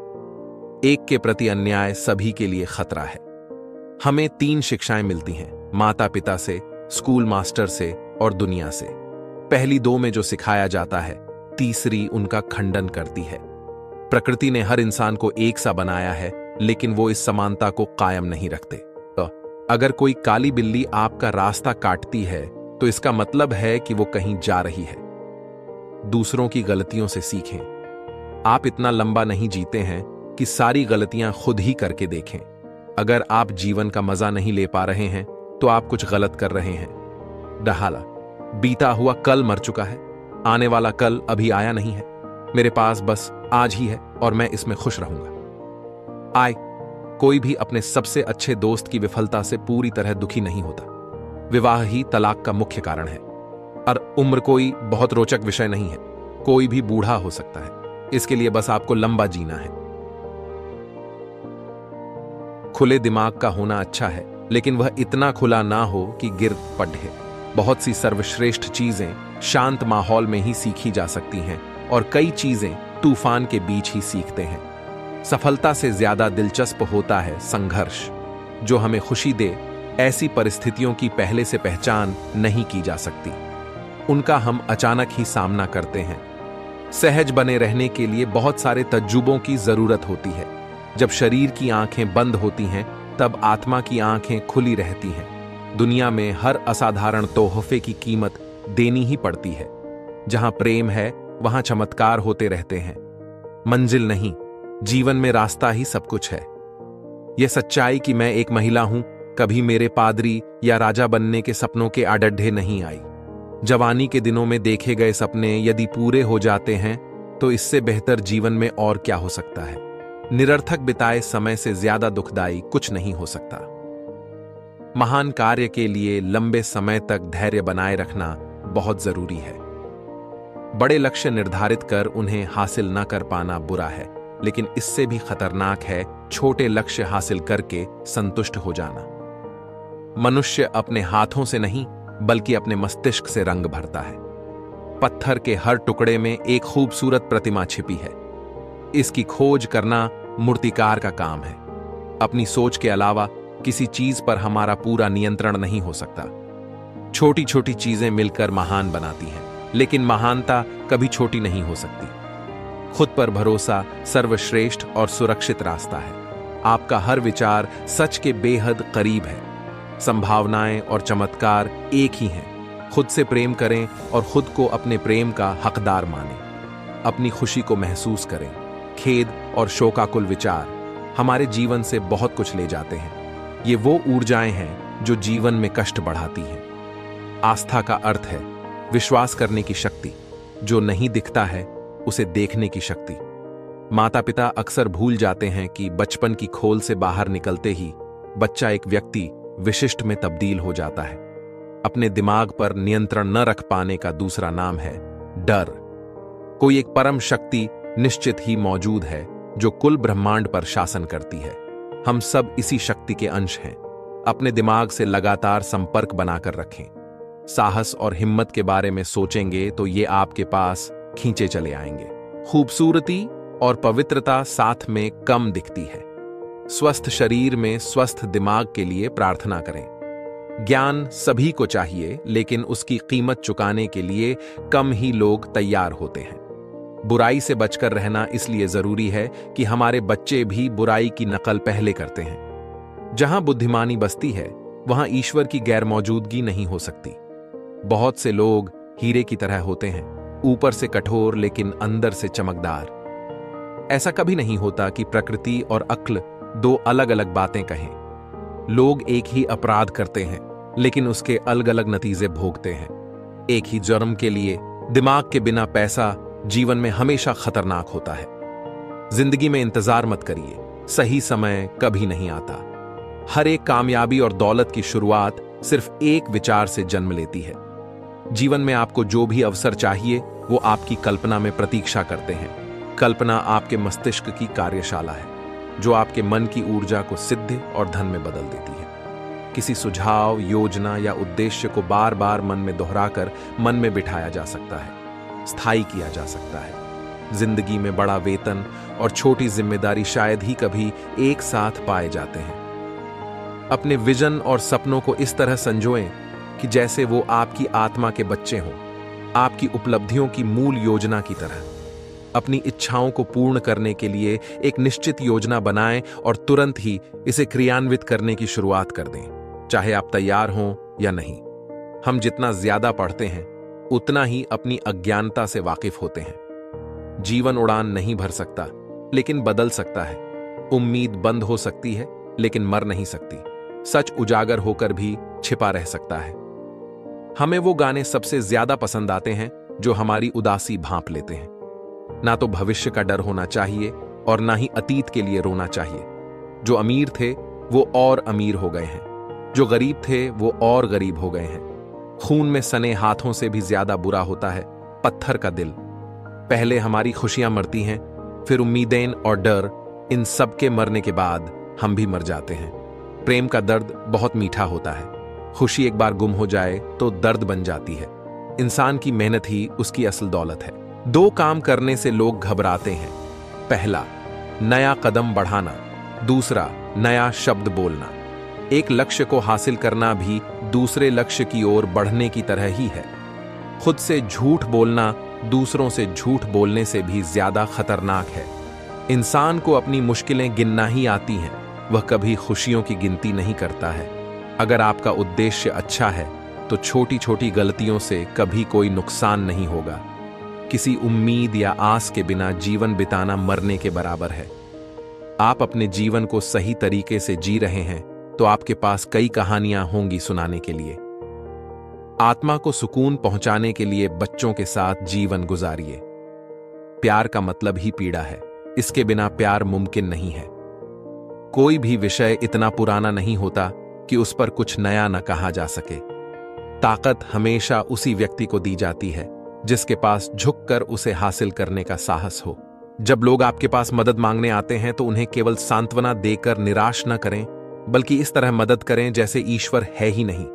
एक के प्रति अन्याय सभी के लिए खतरा है। हमें 3 शिक्षाएं मिलती हैं, माता पिता से, स्कूल मास्टर से और दुनिया से। पहली 2 में जो सिखाया जाता है, तीसरी उनका खंडन करती है। प्रकृति ने हर इंसान को एक सा बनाया है, लेकिन वो इस समानता को कायम नहीं रखते। तो अगर कोई काली बिल्ली आपका रास्ता काटती है तो इसका मतलब है कि वो कहीं जा रही है। दूसरों की गलतियों से सीखें। आप इतना लंबा नहीं जीते हैं कि सारी गलतियां खुद ही करके देखें। अगर आप जीवन का मजा नहीं ले पा रहे हैं तो आप कुछ गलत कर रहे हैं। डहाला, बीता हुआ कल मर चुका है, आने वाला कल अभी आया नहीं है। मेरे पास बस आज ही है और मैं इसमें खुश रहूंगा। कोई भी अपने सबसे अच्छे दोस्त की विफलता से पूरी तरह दुखी नहीं होता। विवाह ही तलाक का मुख्य कारण है। और उम्र कोई बहुत रोचक विषय नहीं है। कोई भी बूढ़ा हो सकता है, इसके लिए बस आपको लंबा जीना है। खुले दिमाग का होना अच्छा है, लेकिन वह इतना खुला ना हो कि गिर पड़े। बहुत सी सर्वश्रेष्ठ चीजें शांत माहौल में ही सीखी जा सकती हैं और कई चीजें तूफान के बीच ही सीखते हैं। सफलता से ज्यादा दिलचस्प होता है संघर्ष, जो हमें खुशी दे। ऐसी परिस्थितियों की पहले से पहचान नहीं की जा सकती, उनका हम अचानक ही सामना करते हैं। सहज बने रहने के लिए बहुत सारे तजुर्बों की जरूरत होती है। जब शरीर की आंखें बंद होती हैं तब आत्मा की आंखें खुली रहती हैं। दुनिया में हर असाधारण तोहफे की कीमत देनी ही पड़ती है। जहां प्रेम है वहां चमत्कार होते रहते हैं। मंजिल नहीं, जीवन में रास्ता ही सब कुछ है। यह सच्चाई कि मैं एक महिला हूं कभी मेरे पादरी या राजा बनने के सपनों के आडड्ढे नहीं आई। जवानी के दिनों में देखे गए सपने यदि पूरे हो जाते हैं तो इससे बेहतर जीवन में और क्या हो सकता है। निरर्थक बिताए समय से ज्यादा दुखदाई कुछ नहीं हो सकता। महान कार्य के लिए लंबे समय तक धैर्य बनाए रखना बहुत जरूरी है। बड़े लक्ष्य निर्धारित कर उन्हें हासिल न कर पाना बुरा है, लेकिन इससे भी खतरनाक है छोटे लक्ष्य हासिल करके संतुष्ट हो जाना। मनुष्य अपने हाथों से नहीं बल्कि अपने मस्तिष्क से रंग भरता है। पत्थर के हर टुकड़े में एक खूबसूरत प्रतिमा छिपी है। इसकी खोज करना मूर्तिकार का काम है। अपनी सोच के अलावा किसी चीज पर हमारा पूरा नियंत्रण नहीं हो सकता। छोटी छोटी चीजें मिलकर महान बनाती हैं, लेकिन महानता कभी छोटी नहीं हो सकती। खुद पर भरोसा सर्वश्रेष्ठ और सुरक्षित रास्ता है। आपका हर विचार सच के बेहद करीब है। संभावनाएं और चमत्कार एक ही हैं। खुद से प्रेम करें और खुद को अपने प्रेम का हकदार मानें। अपनी खुशी को महसूस करें। खेद और शोकाकुल विचार हमारे जीवन से बहुत कुछ ले जाते हैं। ये वो ऊर्जाएं हैं जो जीवन में कष्ट बढ़ाती हैं। आस्था का अर्थ है विश्वास करने की शक्ति। जो नहीं दिखता है उसे देखने की शक्ति। माता पिता अक्सर भूल जाते हैं कि बचपन की खोल से बाहर निकलते ही बच्चा एक व्यक्ति विशिष्ट में तब्दील हो जाता है। अपने दिमाग पर नियंत्रण न रख पाने का दूसरा नाम है डर। कोई एक परम शक्ति निश्चित ही मौजूद है जो कुल ब्रह्मांड पर शासन करती है। हम सब इसी शक्ति के अंश हैं। अपने दिमाग से लगातार संपर्क बनाकर रखें। साहस और हिम्मत के बारे में सोचेंगे तो ये आपके पास खींचे चले आएंगे। खूबसूरती और पवित्रता साथ में कम दिखती है। स्वस्थ शरीर में स्वस्थ दिमाग के लिए प्रार्थना करें। ज्ञान सभी को चाहिए, लेकिन उसकी कीमत चुकाने के लिए कम ही लोग तैयार होते हैं। बुराई से बचकर रहना इसलिए जरूरी है कि हमारे बच्चे भी बुराई की नकल पहले करते हैं। जहां बुद्धिमानी बसती है वहां ईश्वर की गैर मौजूदगी नहीं हो सकती। बहुत से लोग हीरे की तरह होते हैं, ऊपर से कठोर लेकिन अंदर से चमकदार। ऐसा कभी नहीं होता कि प्रकृति और अक्ल दो अलग अलग बातें कहें। लोग एक ही अपराध करते हैं लेकिन उसके अलग अलग नतीजे भोगते हैं। एक ही जुर्म के लिए दिमाग के बिना पैसा जीवन में हमेशा खतरनाक होता है। जिंदगी में इंतजार मत करिए, सही समय कभी नहीं आता। हर एक कामयाबी और दौलत की शुरुआत सिर्फ एक विचार से जन्म लेती है। जीवन में आपको जो भी अवसर चाहिए वो आपकी कल्पना में प्रतीक्षा करते हैं। कल्पना आपके मस्तिष्क की कार्यशाला है जो आपके मन की ऊर्जा को सिद्धि और धन में बदल देती है। किसी सुझाव, योजना या उद्देश्य को बार बार मन में दोहराकर मन में बिठाया जा सकता है, स्थायी किया जा सकता है। जिंदगी में बड़ा वेतन और छोटी जिम्मेदारी शायद ही कभी एक साथ पाए जाते हैं। अपने विजन और सपनों को इस तरह संजोएं कि जैसे वो आपकी आत्मा के बच्चे हों, आपकी उपलब्धियों की मूल योजना की तरह। अपनी इच्छाओं को पूर्ण करने के लिए एक निश्चित योजना बनाएं और तुरंत ही इसे क्रियान्वित करने की शुरुआत कर दें, चाहे आप तैयार हों या नहीं। हम जितना ज्यादा पढ़ते हैं उतना ही अपनी अज्ञानता से वाकिफ होते हैं। जीवन उड़ान नहीं भर सकता लेकिन बदल सकता है। उम्मीद बंद हो सकती है लेकिन मर नहीं सकती। सच उजागर होकर भी छिपा रह सकता है। हमें वो गाने सबसे ज्यादा पसंद आते हैं जो हमारी उदासी भांप लेते हैं। ना तो भविष्य का डर होना चाहिए और ना ही अतीत के लिए रोना चाहिए। जो अमीर थे वो और अमीर हो गए हैं, जो गरीब थे वो और गरीब हो गए हैं। खून में सने हाथों से भी ज्यादा बुरा होता है पत्थर का दिल। पहले हमारी खुशियां मरती हैं, फिर उम्मीदें और डर, इन सब के मरने के बाद हम भी मर जाते हैं। प्रेम का दर्द बहुत मीठा होता है। खुशी एक बार गुम हो जाए तो दर्द बन जाती है। इंसान की मेहनत ही उसकी असल दौलत है। दो काम करने से लोग घबराते हैं। पहला, नया कदम बढ़ाना। दूसरा, नया शब्द बोलना। एक लक्ष्य को हासिल करना भी दूसरे लक्ष्य की ओर बढ़ने की तरह ही है। खुद से झूठ बोलना दूसरों से झूठ बोलने से भी ज्यादा खतरनाक है। इंसान को अपनी मुश्किलें गिनना ही आती हैं, वह कभी खुशियों की गिनती नहीं करता है। अगर आपका उद्देश्य अच्छा है तो छोटी छोटी गलतियों से कभी कोई नुकसान नहीं होगा। किसी उम्मीद या आस के बिना जीवन बिताना मरने के बराबर है। आप अपने जीवन को सही तरीके से जी रहे हैं तो आपके पास कई कहानियां होंगी सुनाने के लिए। आत्मा को सुकून पहुंचाने के लिए बच्चों के साथ जीवन गुजारिए। प्यार का मतलब ही पीड़ा है, इसके बिना प्यार मुमकिन नहीं है। कोई भी विषय इतना पुराना नहीं होता कि उस पर कुछ नया न कहा जा सके। ताकत हमेशा उसी व्यक्ति को दी जाती है जिसके पास झुककर उसे हासिल करने का साहस हो। जब लोग आपके पास मदद मांगने आते हैं तो उन्हें केवल सांत्वना देकर निराश न करें, बल्कि इस तरह मदद करें जैसे ईश्वर है ही नहीं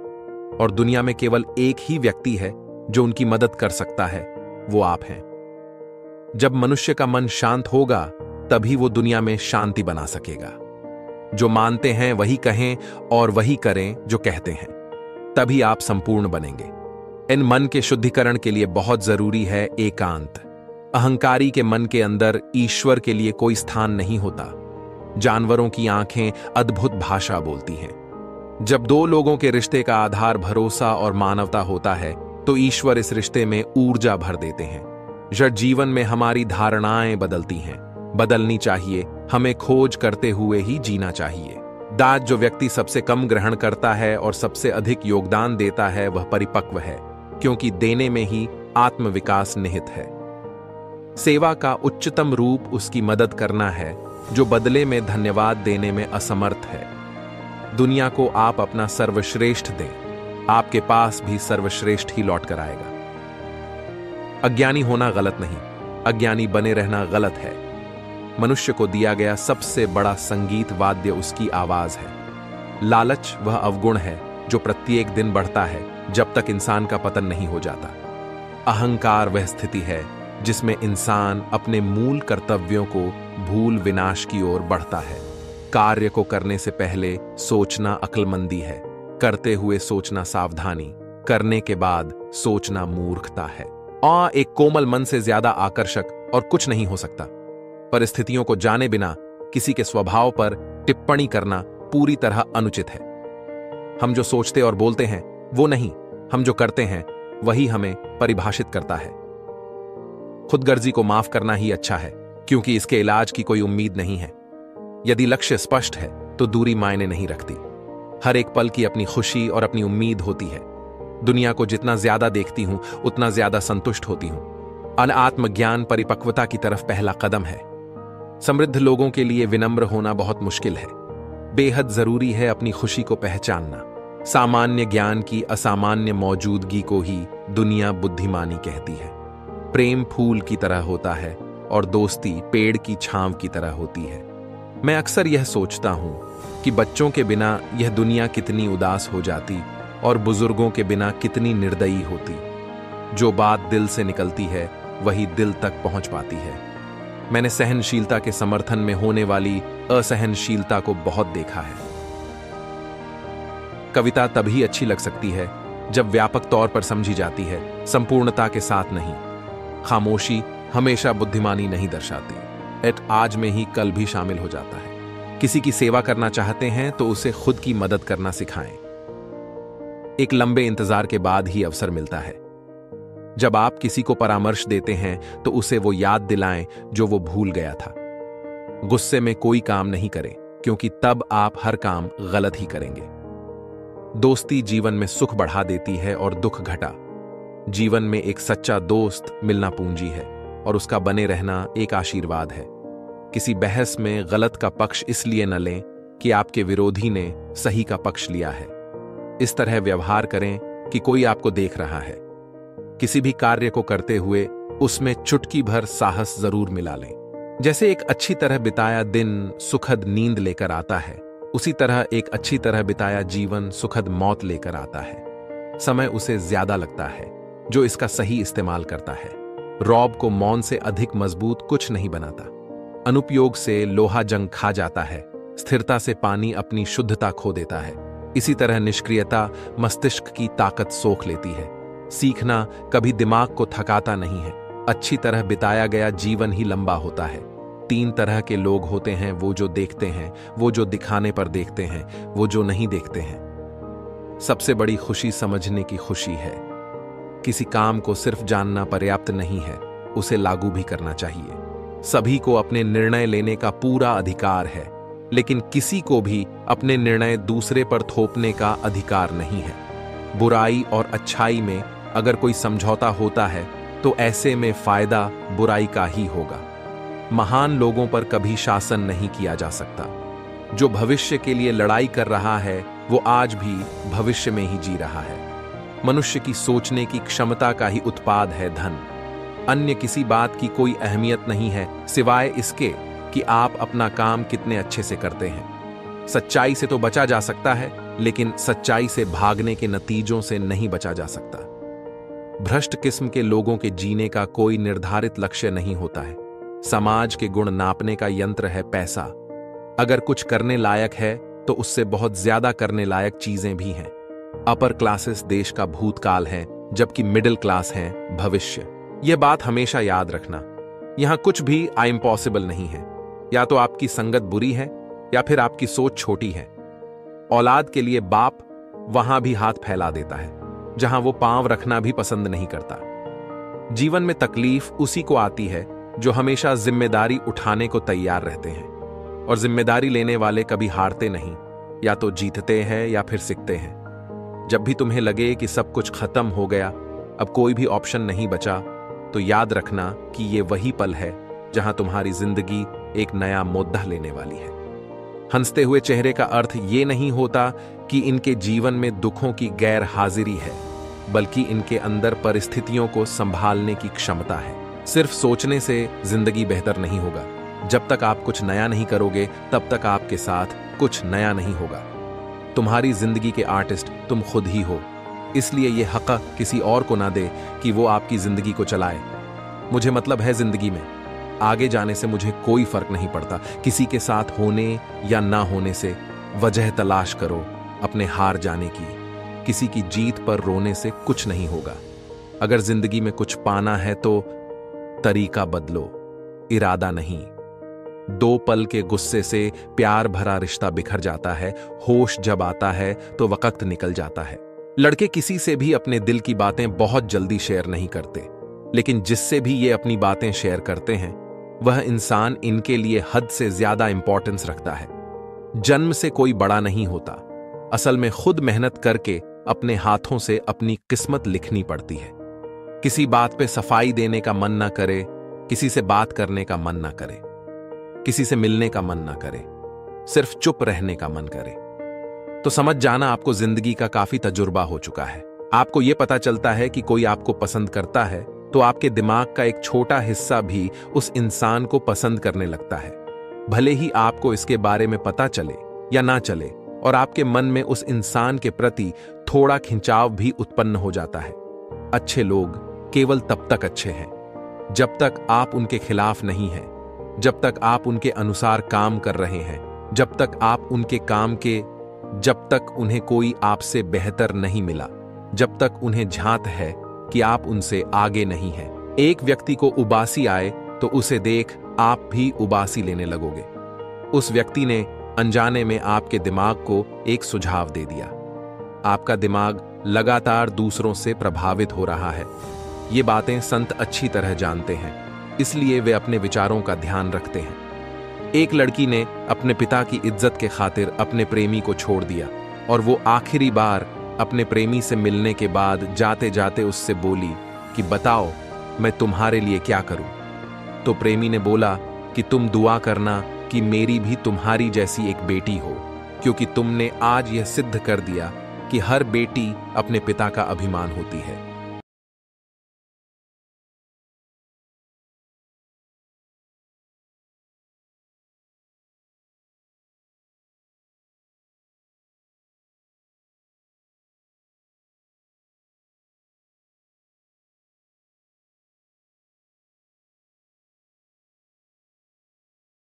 और दुनिया में केवल एक ही व्यक्ति है जो उनकी मदद कर सकता है, वो आप हैं। जब मनुष्य का मन शांत होगा तभी वो दुनिया में शांति बना सकेगा। जो मानते हैं वही कहें और वही करें जो कहते हैं, तभी आप संपूर्ण बनेंगे। इन मन के शुद्धिकरण के लिए बहुत जरूरी है एकांत। अहंकारी के मन के अंदर ईश्वर के लिए कोई स्थान नहीं होता। जानवरों की आंखें अद्भुत भाषा बोलती हैं। जब दो लोगों के रिश्ते का आधार भरोसा और मानवता होता है तो ईश्वर इस रिश्ते में ऊर्जा भर देते हैं। जब जीवन में हमारी धारणाएं बदलती हैं, बदलनी चाहिए, हमें खोज करते हुए ही जीना चाहिए। दाज जो व्यक्ति सबसे कम ग्रहण करता है और सबसे अधिक योगदान देता है वह परिपक्व है, क्योंकि देने में ही आत्मविकास निहित है। सेवा का उच्चतम रूप उसकी मदद करना है जो बदले में धन्यवाद देने में असमर्थ है। दुनिया को आप अपना सर्वश्रेष्ठ दें, आपके पास भी सर्वश्रेष्ठ ही लौट कर आएगा। अज्ञानी होना गलत नहीं, अज्ञानी बने रहना गलत है। मनुष्य को दिया गया सबसे बड़ा संगीत वाद्य उसकी आवाज है। लालच वह अवगुण है जो प्रत्येक दिन बढ़ता है जब तक इंसान का पतन नहीं हो जाता। अहंकार वह स्थिति है जिसमें इंसान अपने मूल कर्तव्यों को भूल विनाश की ओर बढ़ता है। कार्य को करने से पहले सोचना अक्लमंदी है, करते हुए सोचना सावधानी, करने के बाद सोचना मूर्खता है। एक कोमल मन से ज्यादा आकर्षक और कुछ नहीं हो सकता। परिस्थितियों को जाने बिना किसी के स्वभाव पर टिप्पणी करना पूरी तरह अनुचित है। हम जो सोचते और बोलते हैं वो नहीं, हम जो करते हैं वही हमें परिभाषित करता है। खुदगर्जी को माफ करना ही अच्छा है, क्योंकि इसके इलाज की कोई उम्मीद नहीं है। यदि लक्ष्य स्पष्ट है तो दूरी मायने नहीं रखती। हर एक पल की अपनी खुशी और अपनी उम्मीद होती है। दुनिया को जितना ज्यादा देखती हूं उतना ज्यादा संतुष्ट होती हूं। आत्मज्ञान परिपक्वता की तरफ पहला कदम है। समृद्ध लोगों के लिए विनम्र होना बहुत मुश्किल है। बेहद जरूरी है अपनी खुशी को पहचानना। सामान्य ज्ञान की असामान्य मौजूदगी को ही दुनिया बुद्धिमानी कहती है। प्रेम फूल की तरह होता है और दोस्ती पेड़ की छांव की तरह होती है। मैं अक्सर यह सोचता हूं कि बच्चों के बिना यह दुनिया कितनी उदास हो जाती और बुजुर्गों के बिना कितनी निर्दयी होती। जो बात दिल से निकलती है वही दिल तक पहुंच पाती है। मैंने सहनशीलता के समर्थन में होने वाली असहनशीलता को बहुत देखा है। कविता तभी अच्छी लग सकती है जब व्यापक तौर पर समझी जाती है, संपूर्णता के साथ नहीं। खामोशी हमेशा बुद्धिमानी नहीं दर्शाती। आज में ही कल भी शामिल हो जाता है। किसी की सेवा करना चाहते हैं तो उसे खुद की मदद करना सिखाएं। एक लंबे इंतजार के बाद ही अवसर मिलता है। जब आप किसी को परामर्श देते हैं तो उसे वो याद दिलाएं जो वो भूल गया था। गुस्से में कोई काम नहीं करें, क्योंकि तब आप हर काम गलत ही करेंगे। दोस्ती जीवन में सुख बढ़ा देती है और दुख घटा। जीवन में एक सच्चा दोस्त मिलना पूंजी है और उसका बने रहना एक आशीर्वाद है। किसी बहस में गलत का पक्ष इसलिए न लें कि आपके विरोधी ने सही का पक्ष लिया है। इस तरह व्यवहार करें कि कोई आपको देख रहा है। किसी भी कार्य को करते हुए उसमें चुटकी भर साहस जरूर मिला लें। जैसे एक अच्छी तरह बिताया दिन सुखद नींद लेकर आता है, उसी तरह एक अच्छी तरह बिताया जीवन सुखद मौत लेकर आता है। समय उसे ज्यादा लगता है जो इसका सही इस्तेमाल करता है। रौब को मौन से अधिक मजबूत कुछ नहीं बनाता। अनुपयोग से लोहा जंग खा जाता है। स्थिरता से पानी अपनी शुद्धता खो देता है। इसी तरह निष्क्रियता मस्तिष्क की ताकत सोख लेती है। सीखना कभी दिमाग को थकाता नहीं है। अच्छी तरह बिताया गया जीवन ही लंबा होता है। 3 तरह के लोग होते हैं, वो जो देखते हैं, वो जो दिखाने पर देखते हैं, वो जो नहीं देखते हैं। सबसे बड़ी खुशी समझने की खुशी है। किसी काम को सिर्फ जानना पर्याप्त नहीं है, उसे लागू भी करना चाहिए। सभी को अपने निर्णय लेने का पूरा अधिकार है, लेकिन किसी को भी अपने निर्णय दूसरे पर थोपने का अधिकार नहीं है। बुराई और अच्छाई में अगर कोई समझौता होता है तो ऐसे में फायदा बुराई का ही होगा। महान लोगों पर कभी शासन नहीं किया जा सकता। जो भविष्य के लिए लड़ाई कर रहा है वो आज भी भविष्य में ही जी रहा है। मनुष्य की सोचने की क्षमता का ही उत्पाद है धन। अन्य किसी बात की कोई अहमियत नहीं है सिवाय इसके कि आप अपना काम कितने अच्छे से करते हैं। सच्चाई से तो बचा जा सकता है, लेकिन सच्चाई से भागने के नतीजों से नहीं बचा जा सकता। भ्रष्ट किस्म के लोगों के जीने का कोई निर्धारित लक्ष्य नहीं होता है। समाज के गुण नापने का यंत्र है पैसा। अगर कुछ करने लायक है तो उससे बहुत ज्यादा करने लायक चीजें भी हैं। अपर क्लासेस देश का भूतकाल है, जबकि मिडिल क्लास हैं भविष्य। यह बात हमेशा याद रखना। यहां कुछ भी इम्पॉसिबल नहीं है। या तो आपकी संगत बुरी है या फिर आपकी सोच छोटी है। औलाद के लिए बाप वहां भी हाथ फैला देता है जहां वो पांव रखना भी पसंद नहीं करता। जीवन में तकलीफ उसी को आती है जो हमेशा जिम्मेदारी उठाने को तैयार रहते हैं, और जिम्मेदारी लेने वाले कभी हारते नहीं, या तो जीतते हैं या फिर सीखते हैं। जब भी तुम्हें लगे कि सब कुछ खत्म हो गया, अब कोई भी ऑप्शन नहीं बचा, तो याद रखना कि ये वही पल है जहां तुम्हारी जिंदगी एक नया मोद्दा लेने वाली है। हंसते हुए चेहरे का अर्थ ये नहीं होता कि इनके जीवन में दुखों की गैर हाजिरी है, बल्कि इनके अंदर परिस्थितियों को संभालने की क्षमता है। सिर्फ सोचने से जिंदगी बेहतर नहीं होगा। जब तक आप कुछ नया नहीं करोगे तब तक आपके साथ कुछ नया नहीं होगा। तुम्हारी जिंदगी के आर्टिस्ट तुम खुद ही हो, इसलिए यह हक किसी और को ना दे कि वो आपकी जिंदगी को चलाए। मुझे मतलब है जिंदगी में आगे जाने से मुझे कोई फर्क नहीं पड़ता। किसी के साथ होने या ना होने से वजह तलाश करो अपने हार जाने की। किसी की जीत पर रोने से कुछ नहीं होगा। अगर जिंदगी में कुछ पाना है तो तरीका बदलो, इरादा नहीं। 2 पल के गुस्से से प्यार भरा रिश्ता बिखर जाता है। होश जब आता है तो वक्त निकल जाता है। लड़के किसी से भी अपने दिल की बातें बहुत जल्दी शेयर नहीं करते, लेकिन जिससे भी ये अपनी बातें शेयर करते हैं वह इंसान इनके लिए हद से ज्यादा इंपॉर्टेंस रखता है। जन्म से कोई बड़ा नहीं होता, असल में खुद मेहनत करके अपने हाथों से अपनी किस्मत लिखनी पड़ती है। किसी बात पे सफाई देने का मन ना करे, किसी से बात करने का मन ना करे, किसी से मिलने का मन ना करे, सिर्फ चुप रहने का मन करे, तो समझ जाना आपको जिंदगी का काफी तजुर्बा हो चुका है। आपको यह पता चलता है कि कोई आपको पसंद करता है तो आपके दिमाग का एक छोटा हिस्सा भी उस इंसान को पसंद करने लगता है, भले ही आपको इसके बारे में पता चले या ना चले, और आपके मन में उस इंसान के प्रति थोड़ा खिंचाव भी उत्पन्न हो जाता है। अच्छे लोग केवल तब तक अच्छे हैं जब तक आप उनके खिलाफ नहीं हैं, जब तक आप उनके अनुसार काम कर रहे हैं, जब तक आप उनके काम के, जब तक उन्हें कोई आपसे बेहतर नहीं मिला, जब तक उन्हें झांत है कि आप उनसे आगे नहीं हैं। एक व्यक्ति को उबासी आए तो उसे देख आप भी उबासी लेने लगोगे। उस व्यक्ति ने अनजाने में आपके दिमाग को एक सुझाव दे दिया। आपका दिमाग लगातार दूसरों से प्रभावित हो रहा है। ये बातें संत अच्छी तरह जानते हैं, इसलिए वे अपने विचारों का ध्यान रखते हैं। एक लड़की ने अपने पिता की इज्जत के खातिर अपने प्रेमी को छोड़ दिया और वो आखिरी बार अपने प्रेमी से मिलने के बाद जाते जाते उससे बोली कि बताओ मैं तुम्हारे लिए क्या करूं। तो प्रेमी ने बोला कि तुम दुआ करना कि मेरी भी तुम्हारी जैसी एक बेटी हो, क्योंकि तुमने आज यह सिद्ध कर दिया कि हर बेटी अपने पिता का अभिमान होती है।